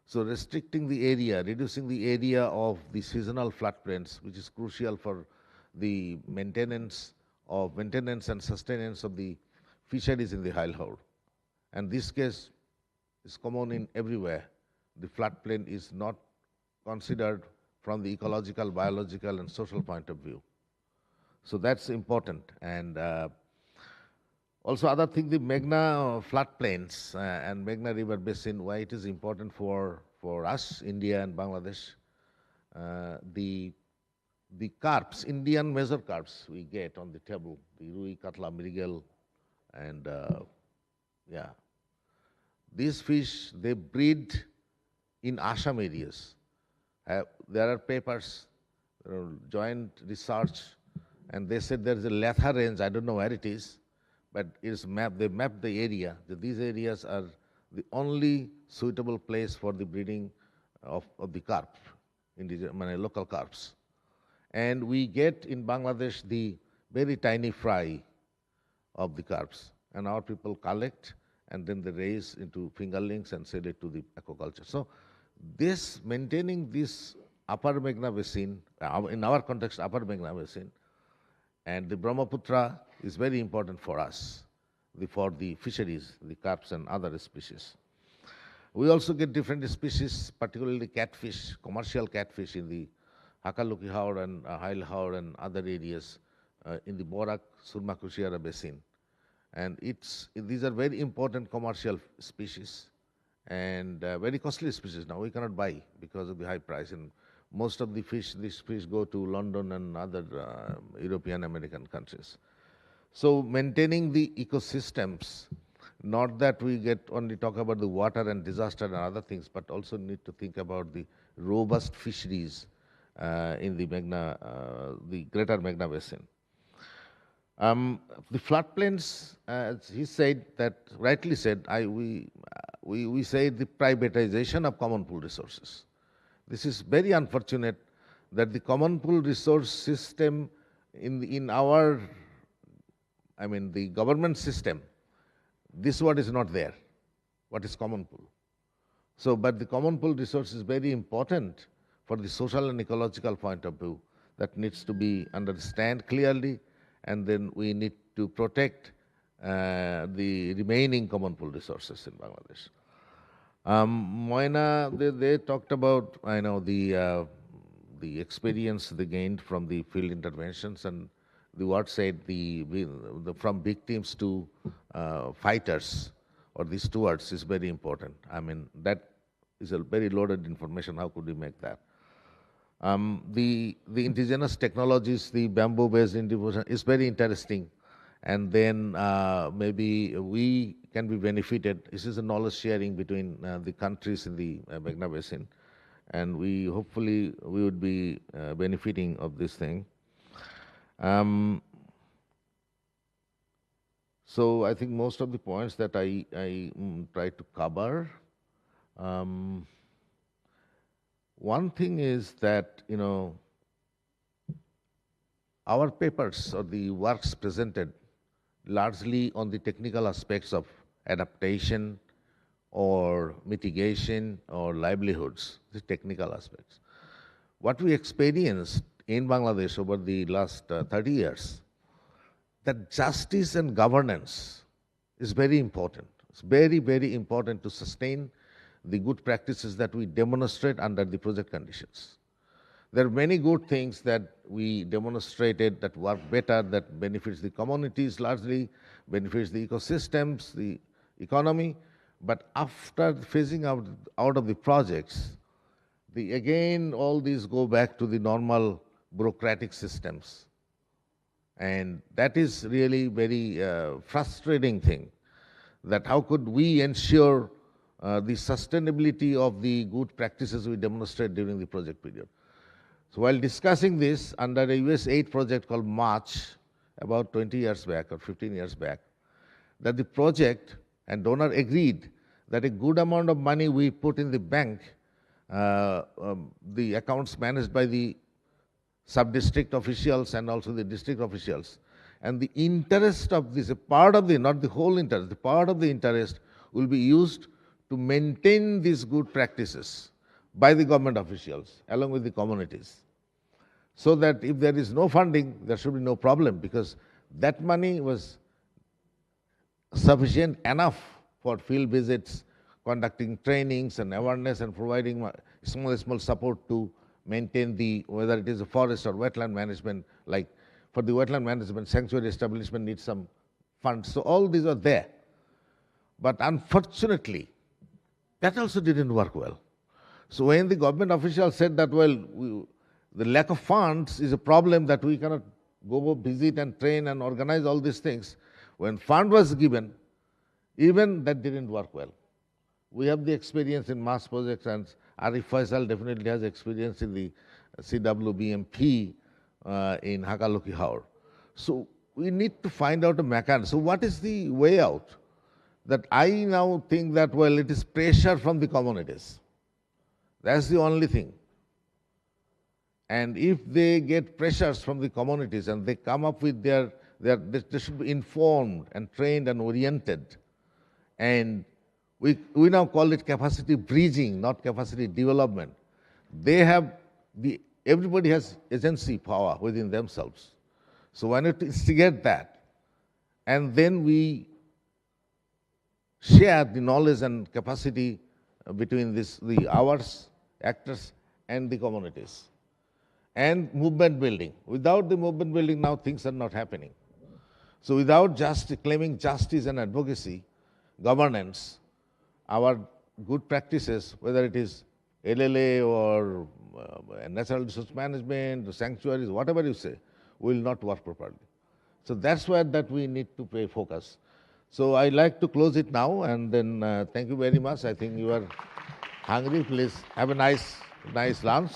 So restricting the area, reducing the area of the seasonal floodplains, which is crucial for the maintenance and sustenance of the fisheries in the Hailhaur. And this case is common in everywhere. The floodplain is not considered from the ecological, biological, and social point of view. So that's important. And also other thing, the Meghna floodplains and Meghna River Basin, why it is important for us, India and Bangladesh. The carps, Indian major carps we get on the table, the Rui, Katla, Mrigal, And yeah, these fish, they breed in Assam areas. There are papers, joint research, and they said there is a Latha range, I don't know where it is, but it's mapped, they mapped the area. These areas are the only suitable place for the breeding of the carp, local carps. And we get in Bangladesh the very tiny fry of the carps, and our people collect and then they raise into fingerlings and sell it to the aquaculture. So this, maintaining this upper Meghna Basin, in our context upper Meghna Basin, and the Brahmaputra is very important for us, for the fisheries, the carps and other species. We also get different species, particularly catfish, commercial catfish in the Hakaluki Haur and Hail Haur and other areas in the Barak-Meghna Basin. And these are very important commercial species and very costly species now. We cannot buy because of the high price. And most of the fish, these fish go to London and other European American countries. So maintaining the ecosystems, not that we get only talk about the water and disaster and other things, but also need to think about the robust fisheries in the greater Meghna Basin. The floodplains, as he said, that rightly said, we say the privatization of common pool resources. This is very unfortunate that the common pool resource system in our, the government system, this word is not there. What is common pool? So, but the common pool resource is very important for the social and ecological point of view that needs to be understood clearly, and then we need to protect the remaining common pool resources in Bangladesh. Moina, they talked about, the experience they gained from the field interventions, and the word said from victims to fighters, or the stewards, is very important. That is a very loaded information. How could we make that? The indigenous technologies, the bamboo-based individual is very interesting, and then maybe we can be benefited. This is a knowledge sharing between the countries in the Meghna Basin, and hopefully we would be benefiting of this thing. So I think most of the points that I tried to cover. One thing is that, our papers or the works presented largely on the technical aspects of adaptation or mitigation or livelihoods, the technical aspects. What we experienced in Bangladesh over the last 30 years, that justice and governance is very important. It's very, very important to sustain the good practices that we demonstrate under the project conditions. There are many good things that we demonstrated that work better, that benefits the communities largely, benefits the ecosystems, the economy, but after phasing out of the projects, again all these go back to the normal bureaucratic systems. And that is really very frustrating thing, that how could we ensure the sustainability of the good practices we demonstrate during the project period. So while discussing this under a US aid project called March, about 20 years back or 15 years back, that the project and donor agreed that a good amount of money we put in the bank, the accounts managed by the sub-district officials and also the district officials, and the interest of this, a part of not the whole interest, the part of the interest will be used to maintain these good practices by the government officials along with the communities. So that if there is no funding, there should be no problem, because that money was sufficient enough for field visits, conducting trainings and awareness, and providing small support to maintain whether it is a forest or wetland management. Like for the wetland management, sanctuary establishment needs some funds. So all these are there. But unfortunately, that also didn't work well. So when the government officials said that, the lack of funds is a problem, that we cannot go visit and train and organize all these things, When fund was given, even that didn't work well. We have the experience in mass projects, and Arif Faisal definitely has experience in the CWBMP in Hakaloki Haur. So we need to find out a mechanism. So what is the way out? That I now think that, well, it is pressure from the communities. That's the only thing. And if they get pressures from the communities and they come up with they should be informed and trained and oriented. And we now call it capacity bridging, not capacity development. Everybody has agency power within themselves. So why not instigate that? And then we share the knowledge and capacity between ours, actors, and the communities. And movement building. Without the movement building, now things are not happening. So without just claiming justice and advocacy, governance, our good practices, whether it is LLA or natural resource management, or sanctuaries, whatever you say, will not work properly. So that's where that we need to pay focus. So I'd like to close it now, and then thank you very much. I think you are hungry. Please have a nice lunch.